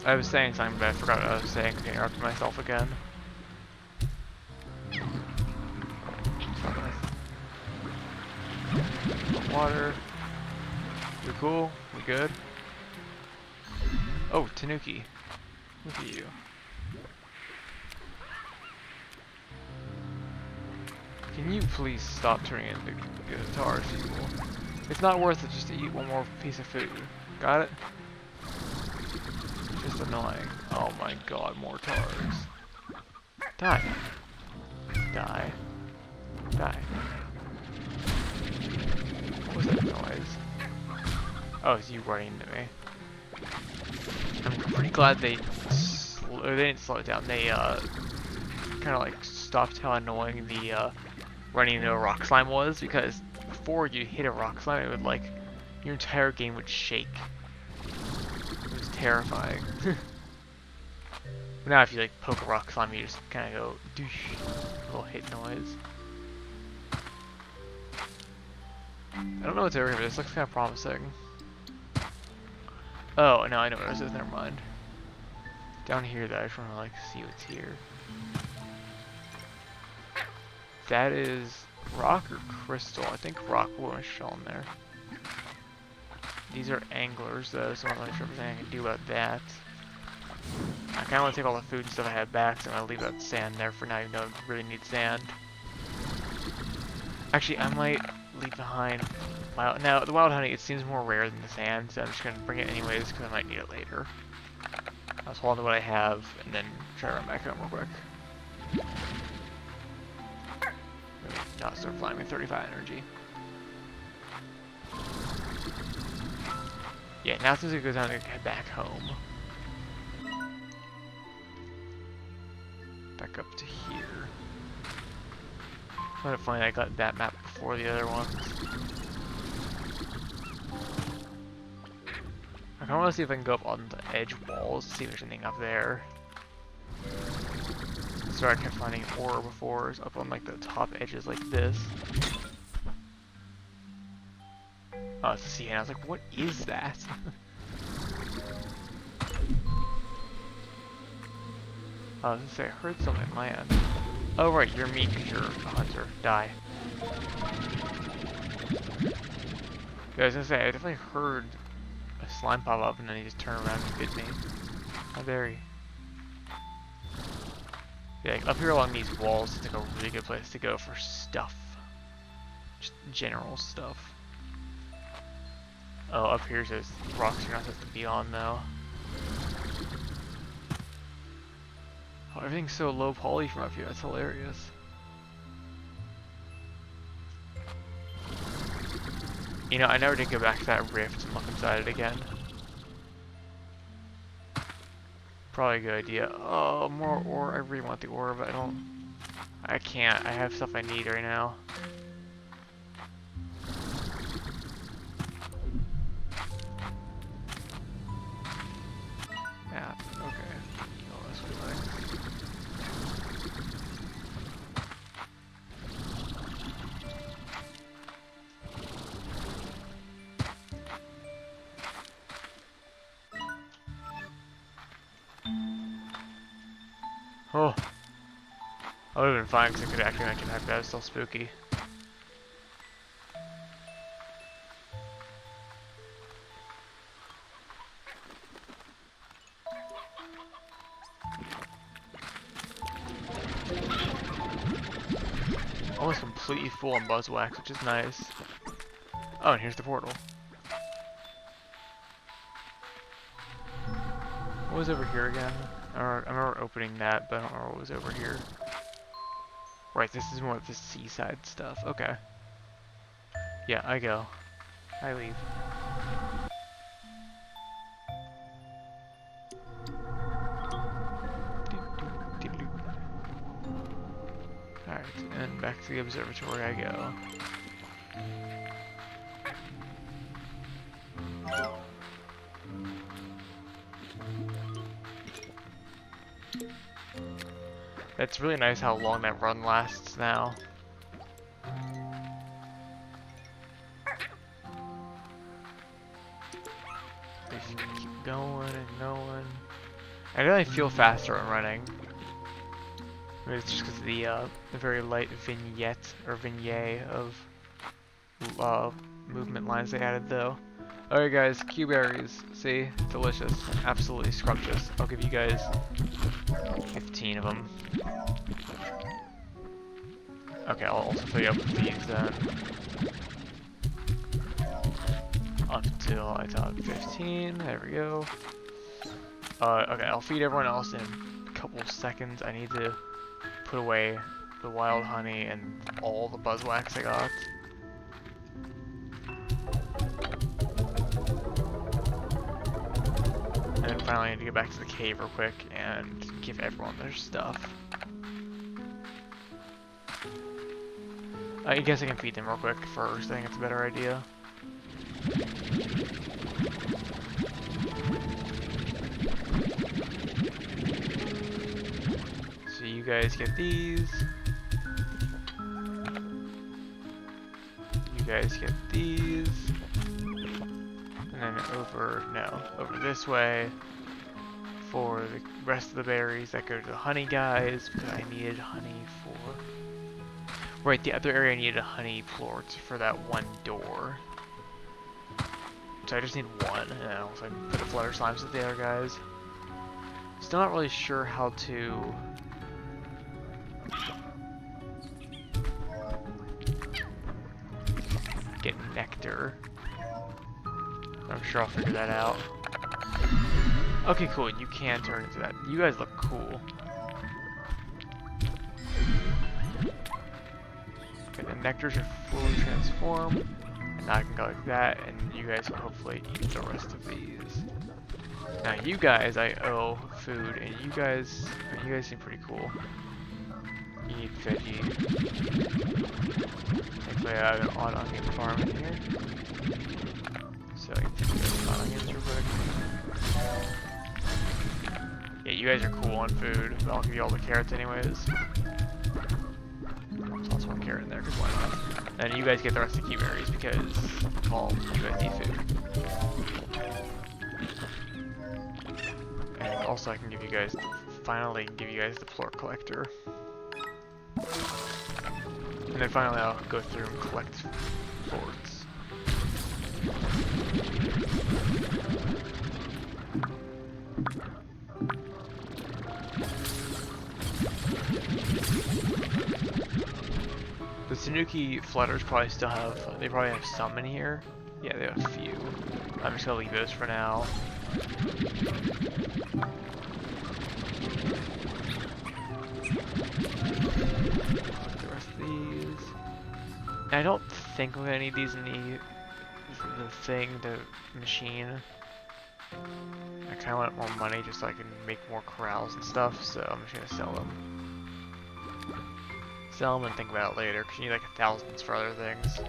I was saying something, but I forgot what I was saying. I interrupted myself again. Water. We cool? We good? Oh, Tanuki. Look at you. Can you please stop turning into guitars, people? It's not worth it just to eat one more piece of food. Got it? Just annoying. Oh my god, more tars. Die. Die. Die. What was that noise? Oh, it's you running into me. I'm pretty glad they didn't slow it down. They kind of like stopped how annoying the running into a rock slime was, because before you hit a rock slime, it would like your entire game would shake. It was terrifying. But now if you like poke a rock slime, you just kind of go doosh, little hit noise. I don't know what's over here, but this looks kind of promising. Oh, no, I know what it is. Never mind. Down here, though, I just want to like see what's here. That is rock or crystal? I think rock. Oh, a shell in there. These are anglers though, so I'm not really sure if there's anything I can do about that. I kinda wanna take all the food and stuff I have back, so I'm gonna leave that sand there for now, even though I really need sand. Actually, I might leave behind now the wild honey. It seems more rare than the sand, so I'm just gonna bring it anyways because I might need it later. I'll just hold on to what I have and then try to run back home real quick. Maybe not start flying with 35 energy. Yeah, now since it goes down to head back home. Back up to here. Kind of funny I got that map before the other ones. I kind of want to see if I can go up on the edge walls to see if there's anything up there. Sorry, I kept finding ore before, up on like the top edges like this. Oh, it's a sea hen. I was like, what is that? I was gonna say, I heard something land. Oh right, you're me because you're a hunter. Die. Yeah, I was gonna say, I definitely heard a slime pop up and then he just turned around and bit me. How dare he? Yeah, like, up here along these walls is like a really good place to go for stuff. Just general stuff. Oh, up here's those rocks you're not supposed to be on though. Oh, everything's so low poly from up here, that's hilarious. You know, I never did go back to that rift and look inside it again. Probably a good idea. Oh, more ore. I really want the ore, but I can't. I have stuff I need right now. Map. Okay. Oh, that's really nice. Oh. I would have been fine because I could actually make it happen. That was still spooky. Almost completely full on buzzwax, which is nice. Oh, and here's the portal. What was over here again? I remember opening that, but I don't remember what was over here. Right, this is more of the seaside stuff. Okay. Yeah, I go. I leave. Alright, and back to the observatory I go. It's really nice how long that run lasts now. They just keep going and going. I really feel faster when running. Maybe it's just because of the very light vignette or vignette of movement lines they added though. Alright guys, Q-berries. See? Delicious. Absolutely scrumptious. I'll give you guys 15 of them. Okay, I'll also fill you up with these then. Up until I top 15. There we go. Okay, I'll feed everyone else in a couple seconds. I need to put away the wild honey and all the buzzwax I got. And then finally I need to get back to the cave real quick and give everyone their stuff. I guess I can feed them real quick first. I think it's a better idea. So you guys get these. You guys get these. And then over this way for the rest of the berries that go to the honey guys, because I needed honey for... Right, the other area I needed a honey plort for that one door. So I just need one, and I'll also put the Flutter Slimes with the other guys. Still not really sure how to get nectar. I'm sure I'll figure that out. Okay, cool. You can turn into that. You guys look cool. Okay, the nectars are fully transformed. And now I can go like that, and you guys will hopefully eat the rest of these. Now you guys, I owe food, and you guys seem pretty cool. You need veggie. Thankfully I have an odd onion farm in here. So I can take those odd onions real quick. Yeah, you guys are cool on food, but I'll give you all the carrots anyways. There's also one carrot in there, because why not? And you guys get the rest of the key berries, because, well, you guys need food. And also I can give you guys, finally give you guys the plort collector. And then finally I'll go through and collect plorts. The Tanuki flutters probably still have, they probably have some in here. Yeah, they have a few. I'm just gonna leave those for now. The rest of these. I don't think we're gonna need these in the machine. I kinda want more money just so I can make more corrals and stuff, so I'm just gonna sell them. Sell them and think about it later, because you need like thousands for other things.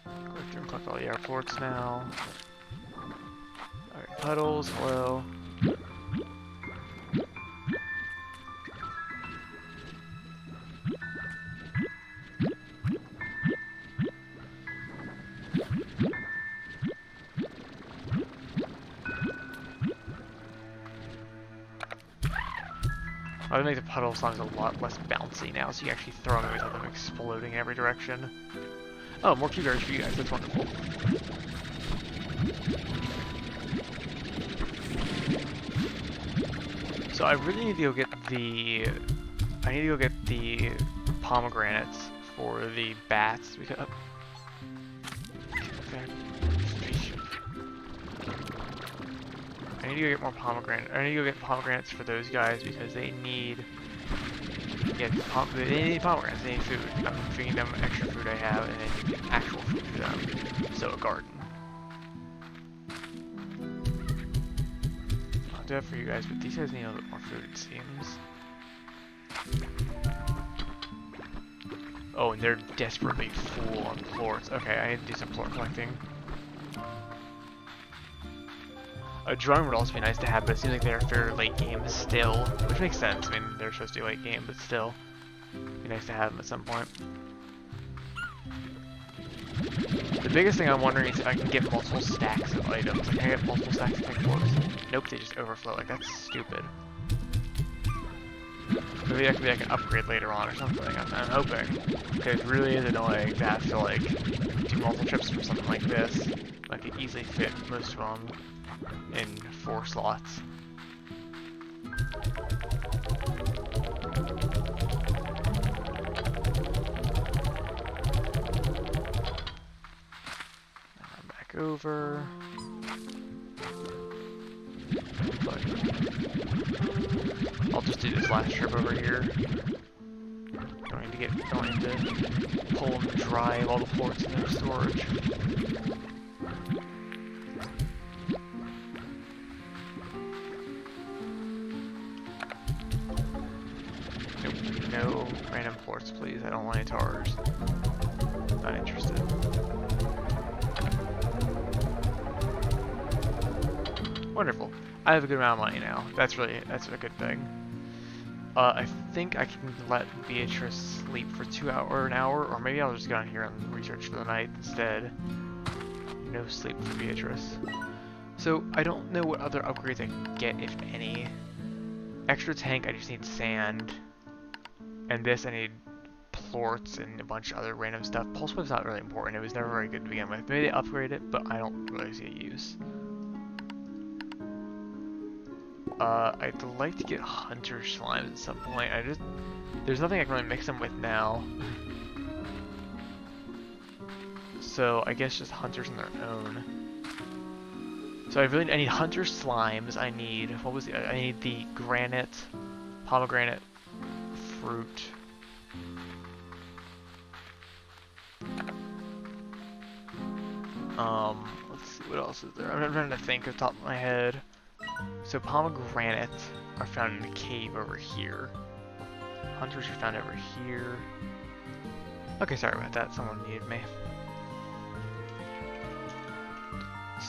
Go through and collect all the airports now. Alright, puddles, hello. I would make the puddle slimes a lot less bouncy now, so you can actually throw them without them exploding in every direction. Oh, more key berries for you guys, that's wonderful. So I really need to go get the... I need to go get the pomegranates for the bats, because... I need to go get more pomegranate. I need to go get pomegranates for those guys because they need. Yeah, they need pomegranates. They need food. I'm feeding them extra food I have, and they need actual food for them. So a garden. I'll do that for you guys, but these guys need a little bit more food, it seems. Oh, and they're desperately full on plorts. Okay, I need to do some plort collecting. A drone would also be nice to have, but it seems like they're fairly late game still, which makes sense. I mean, they're supposed to be late game, but still, it'd be nice to have them at some point. The biggest thing I'm wondering is if I can get multiple stacks of items. Like, can I get multiple stacks of plorts? Nope, they just overflow. Like, that's stupid. Maybe that could be like an upgrade later on or something. I'm hoping, because it really is annoying to have to like do multiple trips for something like this. I could easily fit most of them in 4 slots. Back over. But I'll just do this last trip over here. Don't need to pull them dry of all the plorts in their storage. No random plorts, please. I don't want any tars. Not interested. Wonderful. I have a good amount of money now. That's a good thing. I think I can let Beatrice sleep for an hour, or maybe I'll just get on here and research for the night instead. No sleep for Beatrice. So I don't know what other upgrades I can get, if any. Extra tank, I just need sand. And this I need plorts and a bunch of other random stuff. Pulse Wave's not really important. It was never very good to begin with. Maybe they upgrade it, but I don't really see a use. I'd like to get Hunter Slimes at some point. There's nothing I can really mix them with now. So I guess just Hunters on their own. So I need Hunter Slimes. I need, I need the granite, pomegranate, fruit. Let's see, what else is there? I'm trying to think off the top of my head. So pomegranate are found in the cave over here. Hunters are found over here. Okay, sorry about that. Someone needed me.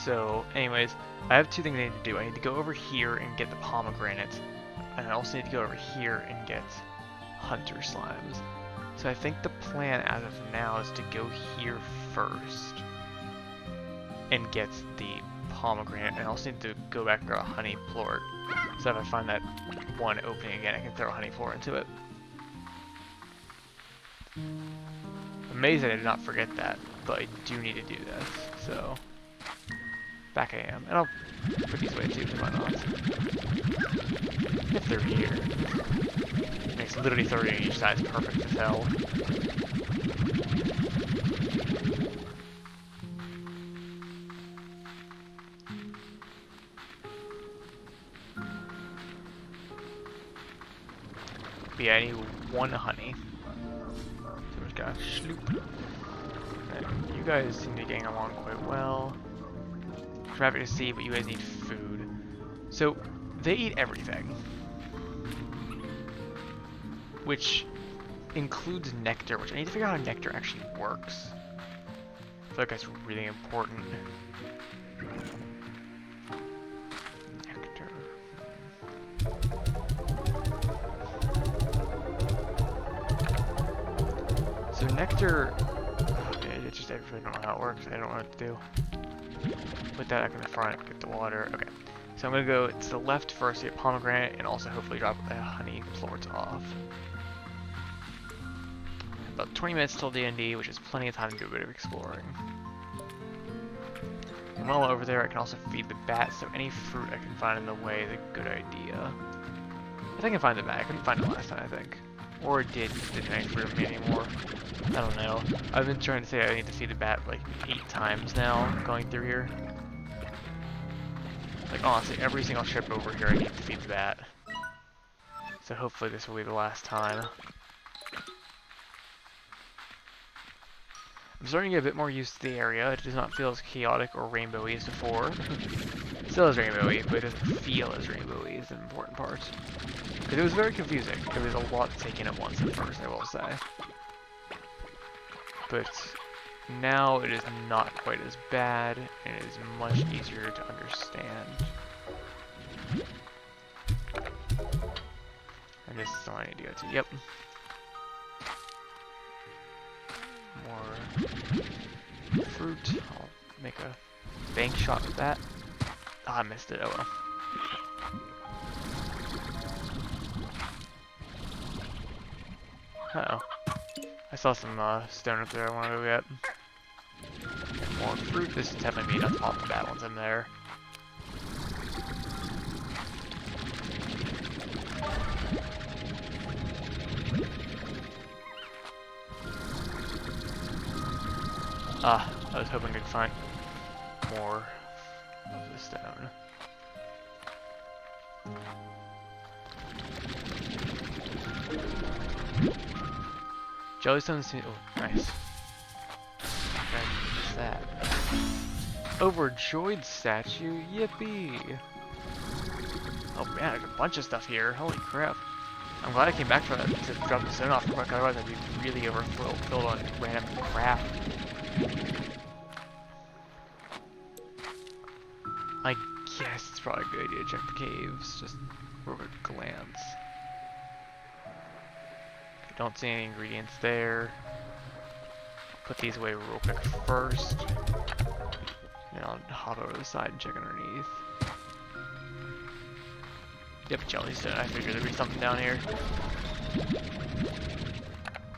So, anyways, I have two things I need to do. I need to go over here and get the pomegranate, and I also need to go over here and get Hunter Slimes. So I think the plan as of now is to go here first and get the pomegranate, and I also need to go back and grab a honey plort. So if I find that one opening again, I can throw a honey plort into it. Amazed I did not forget that, but I do need to do this, so back I am. And I'll put these away too, why not? If they're here. Makes literally 30 on each side, it's perfect as hell. But yeah, I need one honey. So we just gotta sloop. And you guys seem to be getting along quite well. Traffic to see, but you guys need food. So they eat everything, which includes nectar, which I need to figure out how nectar actually works. I feel like that's really important. Nectar. So nectar, it's just I really don't know how it works. I don't know what to do. Put that up in the front, get the water. Okay. So I'm gonna go to the left first, get pomegranate, and also hopefully drop the honey plorts off. About 20 minutes till D&D, which is plenty of time to do a bit of exploring. And while over there, I can also feed the bat, so any fruit I can find in the way is a good idea. I think I can find the bat. I couldn't find it last time, I think. Or it didn't any fruit of me anymore. I don't know. I've been trying to say I need to feed the bat like 8 times now, going through here. Like honestly, every single trip over here I need to feed the bat. So hopefully this will be the last time. I'm starting to get a bit more used to the area. It does not feel as chaotic or rainbowy as before. Still is rainbowy, but it doesn't feel as rainbowy is an important part. Because it was very confusing. There was a lot to take in at once at first, I will say. But now it is not quite as bad, and it is much easier to understand. And this is something I need to go to. Yep. More fruit. I'll make a bank shot with that. Ah, I missed it. Oh well. Uh-oh. I saw some stone up there I want to go get. More fruit. This is definitely me, not the pop the bat once I'm there. Ah, I was hoping to find more of the stone. Jellystones seem— oh, nice. What's that? Overjoyed statue, yippee! Oh man, there's a bunch of stuff here, holy crap. I'm glad I came back for that to drop the stone off real quick, otherwise I'd be really overfilled on random crap. I guess it's probably a good idea to check the caves, just for a glance. Okay, don't see any ingredients there. Put these away real quick first. And I'll hop over to the side and check underneath. Yep, jellystone. I figured there'd be something down here.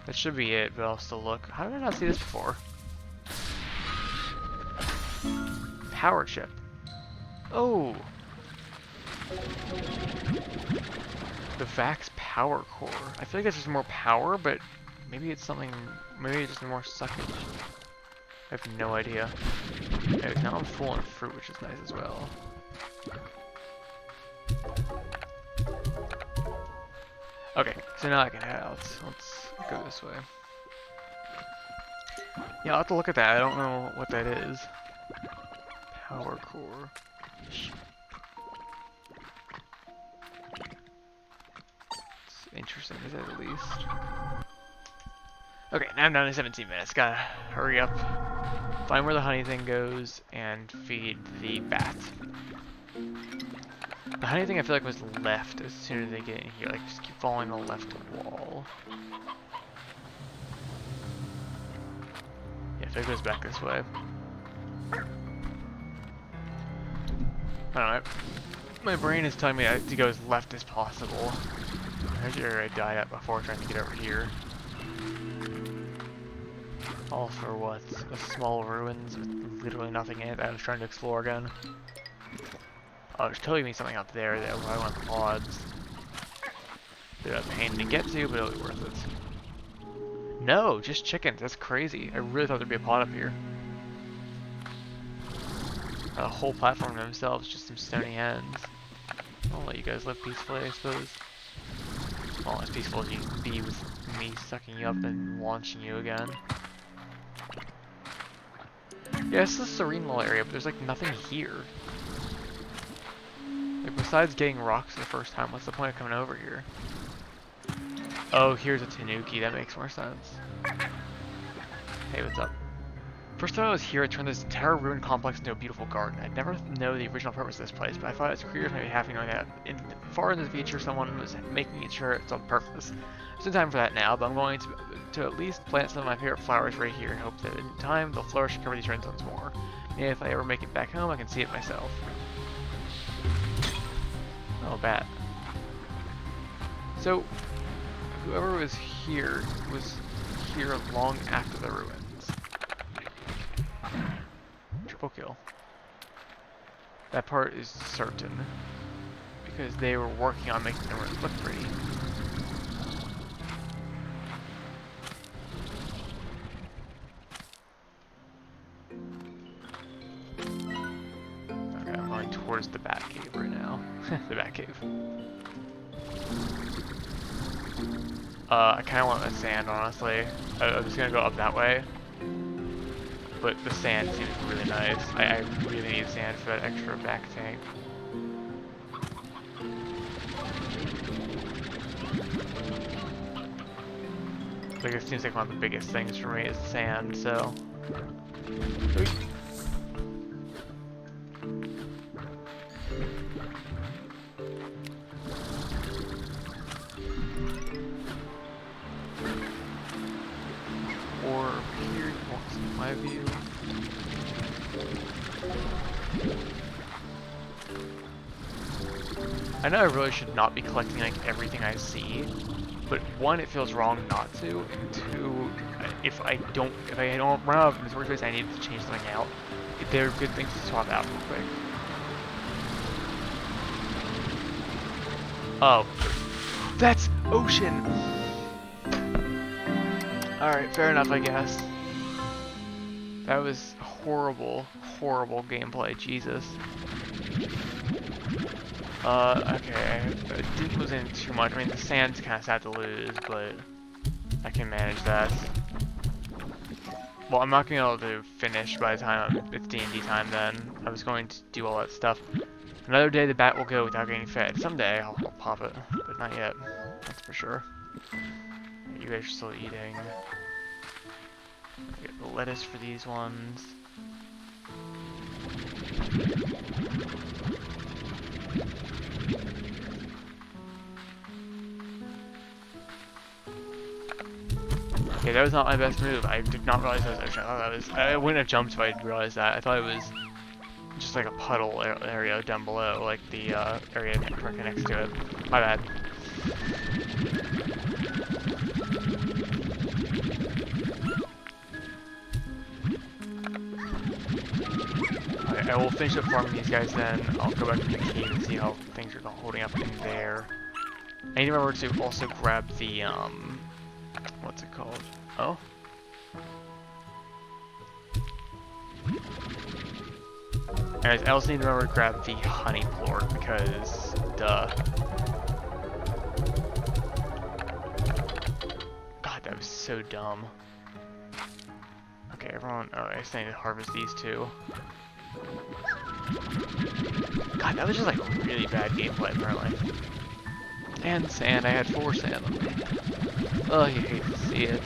That should be it, but I'll still look. How did I not see this before? Power chip. Oh! The Vax power core. I feel like that's just more power, but maybe it's something, maybe it's just more suckage. I have no idea. Okay, now I'm full on fruit, which is nice as well. Okay, so now I can head out. Let's go this way. Yeah, I'll have to look at that. I don't know what that is. Power core. It's interesting, is it at least? Okay, now I'm down to 17 minutes. Gotta hurry up, find where the honey thing goes, and feed the bat. The honey thing I feel like was left as soon as they get in here. Like, just keep following the left wall. Yeah, if it goes back this way. I don't know. My brain is telling me to go as left as possible. There's where I died at before trying to get over here. All for what? A small ruins with literally nothing in it that I was trying to explore again. Oh, there's totally be something out there that I want pods. Bit of a pain to get to, but it'll be worth it. No, just chickens. That's crazy. I really thought there'd be a pod up here. A whole platform to themselves, just some stony ends. I'll let you guys live peacefully, I suppose. Well, as peaceful as you can be with me sucking you up and launching you again. Yeah, it's a serene little area, but there's like nothing here. Like, besides getting rocks the first time, what's the point of coming over here? Oh, here's a tanuki, that makes more sense. Hey, what's up? First time I was here, I turned this entire ruined complex into a beautiful garden. I'd never know the original purpose of this place, but I thought it's curious maybe having knowing that far in the future someone was making sure it's on purpose. There's no time for that now, but I'm going to at least plant some of my favorite flowers right here and hope that in time they'll flourish and cover these ruins once more. Maybe if I ever make it back home, I can see it myself. Oh, bat. So, whoever was here long after the ruins. Triple kill. That part is certain. Because they were working on making the ruins look pretty. Okay, I'm going towards the bat cave right now. The bat cave. I kind of want the sand, honestly. I'm just gonna go up that way. But the sand seems really nice. I really need sand for that extra back tank. Like, it seems like one of the biggest things for me is sand, so... View. I know I really should not be collecting like everything I see, but one, it feels wrong not to, and two, if I don't run out of inventory space, I need to change something out. They're good things to swap out real quick. Oh, that's ocean. All right, fair enough, I guess. That was horrible, horrible gameplay, Jesus. Okay, it didn't lose in too much. I mean, the sand's kind of sad to lose, but I can manage that. Well, I'm not going to be able to finish by the time it's D&D time then. I was going to do all that stuff. Another day the bat will go without getting fed. Someday I'll pop it, but not yet. That's for sure. You guys are still eating. Get the lettuce for these ones. Okay, that was not my best move. I did not realize that was ocean. I wouldn't have jumped if I realized that. I thought it was just like a puddle area down below, like the area directly next to it. My bad. I will finish up farming these guys then. I'll go back to the cave and see how things are holding up in there. I need to remember to also grab the, what's it called? Oh? Anyways, I also need to remember to grab the honey plort because, duh. God, that was so dumb. Okay, everyone, oh, I just need to harvest these two. God, that was just like really bad gameplay apparently. And sand, I had 4 sand on me. Oh, you hate to see it.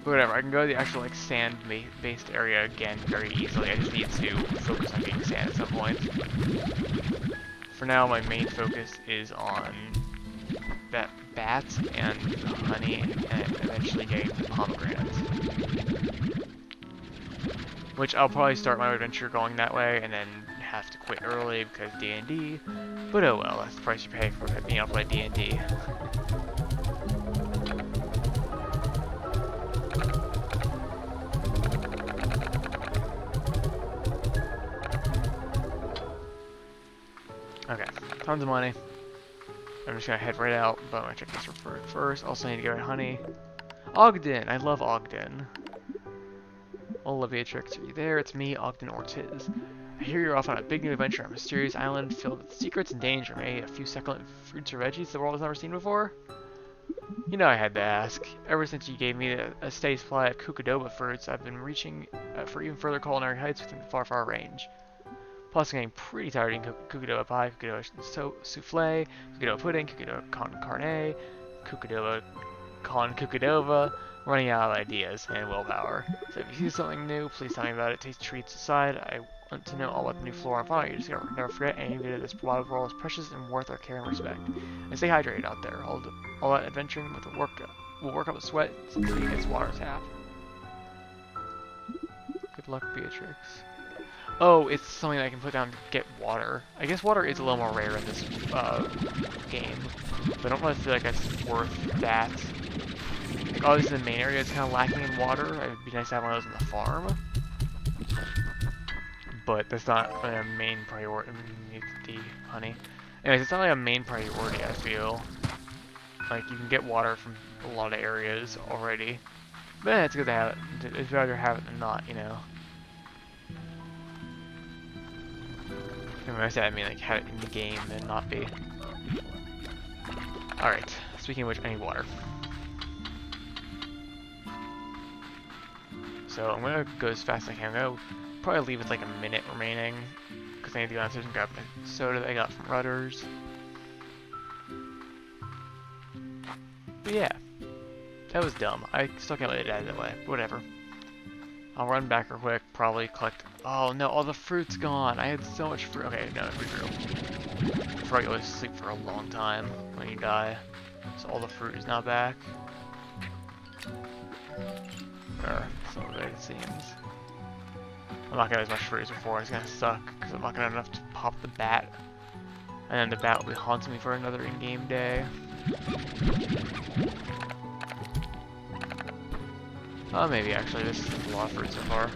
But whatever, I can go to the actual like sand-based area again very easily. I just need to focus on getting sand at some point. For now, my main focus is on that bat and the honey and eventually getting the pomegranates. Which I'll probably start my adventure going that way and then have to quit early because D&D. But oh well, that's the price you pay for being able to play D&D. Okay, tons of money. I'm just gonna head right out, but I'm gonna check this first. Also need to get honey. Ogden! I love Ogden. Oliviatrix, are you there? It's me, Ogden Ortiz. I hear you're off on a big new adventure on a mysterious island filled with secrets and danger. Maybe a few succulent fruits or veggies the world has never seen before? You know I had to ask. Ever since you gave me a steady supply of Cucadoba fruits, I've been reaching for even further culinary heights within the far range. Plus, I'm getting pretty tired of eating Cucadoba pie, Cucadoba souffle, Cucadoba pudding, Cucadoba con carne, Cucadoba con Cucadoba. Running out of ideas and willpower. So if you see something new, please tell me about it. Taste treats aside, I want to know all about the new flora and fauna you discover. Never forget, any bit of this wild world is precious and worth our care and respect. And stay hydrated out there. All that adventuring with the will work up a sweat until you get water tap. Good luck, Beatrix. Oh, it's something that I can put down to get water. I guess water is a little more rare in this game, but I don't really feel like it's worth that. Obviously, the main area is kind of lacking in water. It would be nice to have one of those on the farm. But that's not a main priority. The honey. Anyways, it's not like a main priority, I feel. Like, you can get water from a lot of areas already. But it's good to have it. It's rather have it than not, you know. And when I say I mean, like, have it in the game and not be. Alright. Speaking of which, I need water. So I'm gonna go as fast as I can. I'm gonna probably leave with like a minute remaining because I need to go downstairs and grab my soda that I got from Rutter's. But yeah, that was dumb. I still can't let it die that way. Whatever. I'll run back real quick. Probably collect. Oh no, all the fruit's gone. I had so much fruit. Okay, no, fruit. You probably go to sleep for a long time when you die. So all the fruit is now back. Or so it seems. I'm not gonna have as much fruit as before. It's gonna suck because I'm not gonna have enough to pop the bat, and then the bat will be haunting me for another in-game day. Oh, maybe actually this is a lot of fruit so far.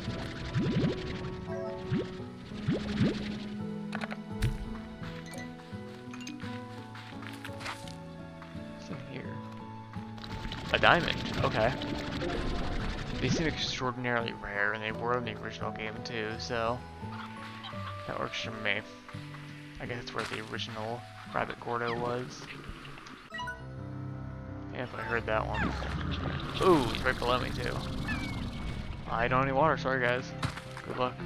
What's in here? A diamond. Okay. They seem extraordinarily rare, and they were in the original game too, so that works for me. I guess it's where the original Rabbit Gordo was. Yeah, if I heard that one. Ooh, he's right below me too. I don't need water, sorry guys. Good luck.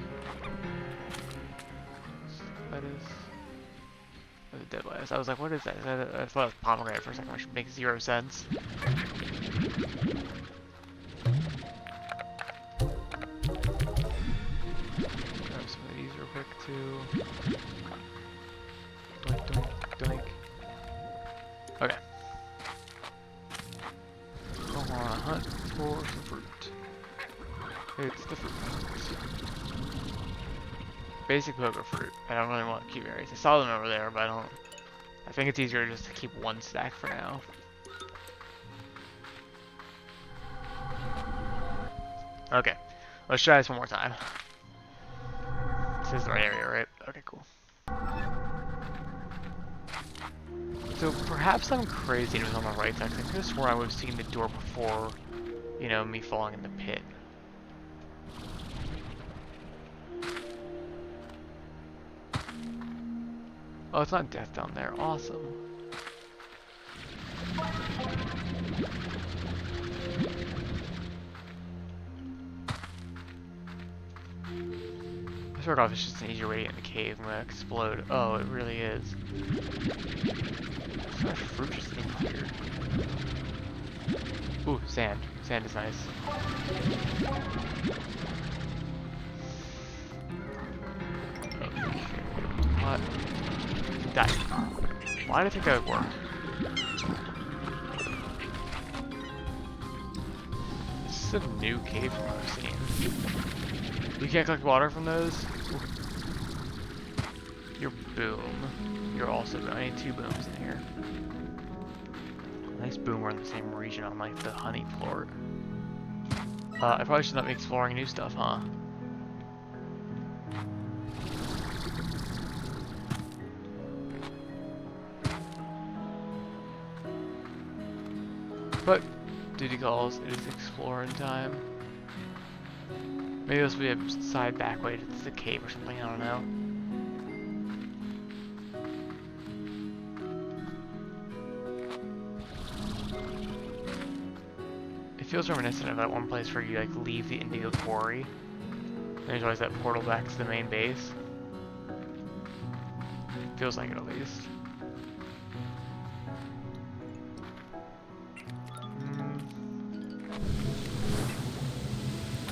That is... That's a dead last. I was like, what is that? I thought it was pomegranate for a second, which makes 0 sense. Quick to doink, doink, doink. Okay. Go on a hunt for some fruit. It's the fruit. Basic poker fruit. I don't really want to keep berries. I saw them over there, but I think it's easier just to keep one stack for now. Okay. Let's try this one more time. This is the right area, right? Okay, cool. So perhaps I'm crazy and it was on the right side, 'cause I could have sworn I would have seen the door before, you know, me falling in the pit. Oh, it's not death down there. Awesome. I sort of it's just an easier way to get in the cave and explode. Oh, it really is. So much fruit just in here. Ooh, sand. Sand is nice. Okay. What? Die. Why did I think that would work? This is a new cave from what I've seen. You can't collect water from those? Ooh. You're boom. You're also boom. I need 2 booms in here. Nice boom, we're in the same region on like the honey plort. I probably should not be exploring new stuff, huh? But duty calls, it is exploring time. Maybe this will be a side back way to the cave or something, I don't know. It feels reminiscent of that one place where you like leave the Indigo Quarry. There's always that portal back to the main base. Feels like it at least.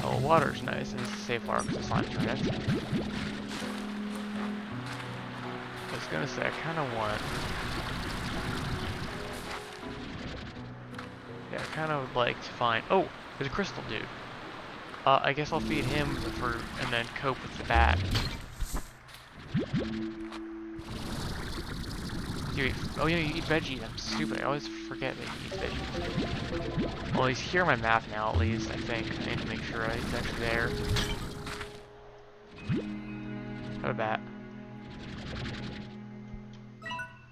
Oh, water's nice, and it's a safe water because the slimes are in it. I was gonna say, I kinda want... Yeah, I kinda would like to find... Oh! There's a crystal dude. I guess I'll feed him and then cope with the bat. Oh yeah, you eat veggies. I'm stupid. I always forget that he eats veggies. Well, he's here on my map now, at least, I think. I need to make sure he's actually there. Got a bat.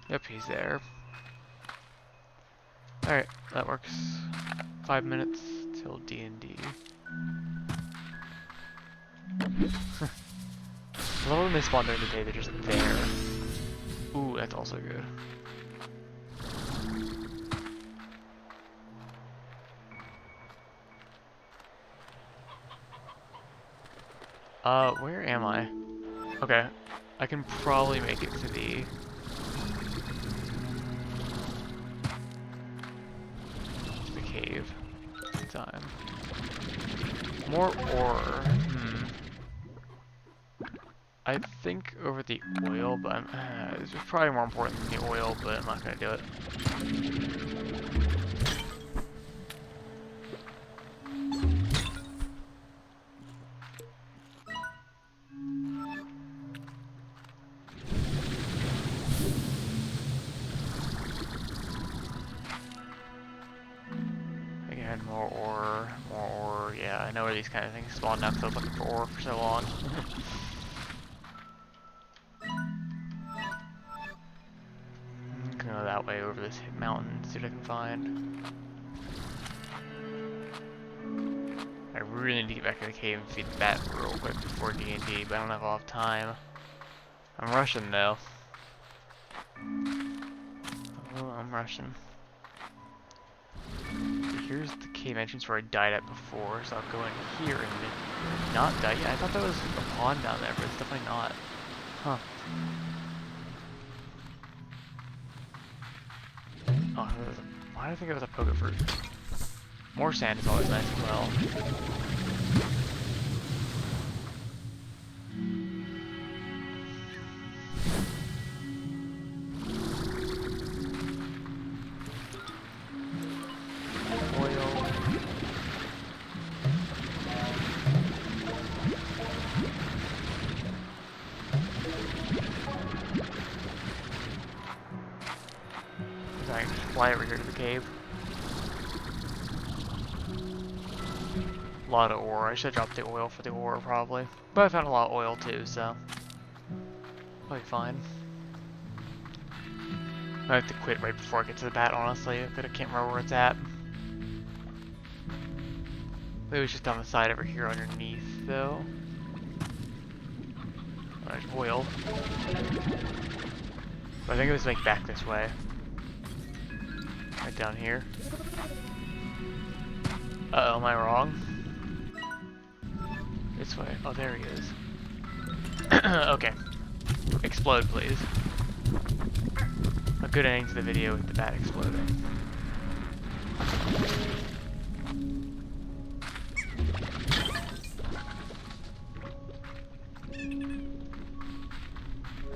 Yep, he's there. Alright, that works. 5 minutes till D&D. I love when they spawn during the day, they're just there. Ooh, that's also good. Where am I? Okay, I can probably make it to the... cave. Time. More ore. I think over the oil, but it's probably more important than the oil, but I'm not gonna do it. Again, more ore, yeah, I know where these kind of things spawn now because I was looking for ore for so long. Go that way over this mountain, see what I can find. I really need to get back to the cave and feed the bat real quick before D&D, but I don't have a lot of time. I'm rushing though. Oh, I'm rushing. Here's the cave entrance where I died at before, so I'll go in here and not die. Yeah, I thought that was a pond down there, but it's definitely not. Huh. Oh, why did I think it was a pogo fruit? More sand is always nice as well. I can just fly over here to the cave. A lot of ore. I should have dropped the oil for the ore probably. But I found a lot of oil too, so Probably fine. I have to quit right before I get to the bat, honestly, but I can't remember where it's at. It was just on the side over here underneath, though. There's oil. But I think it was like back this way. Right down here. Uh-oh, am I wrong? This way. Oh, there he is. Okay. Explode, please. A good ending to the video with the bat exploding.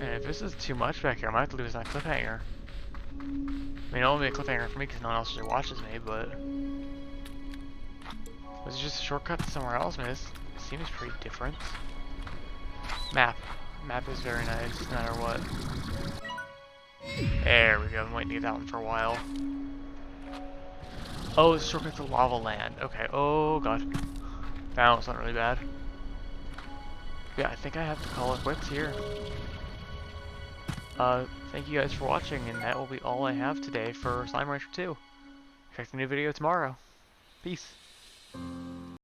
And if this is too much back here, I might have to lose that cliffhanger. I mean, it won't be a cliffhanger for me because no one else really watches me, but... Was it just a shortcut to somewhere else? I mean, this seems pretty different. Map. Map is very nice, no matter what. There we go, I'm waiting to get that one for a while. Oh, it's a shortcut to Lava Land. Okay, oh god. That was not really bad. Yeah, I think I have to call it quits here. Thank you guys for watching, and that will be all I have today for Slime Rancher 2. Expect a new video tomorrow. Peace.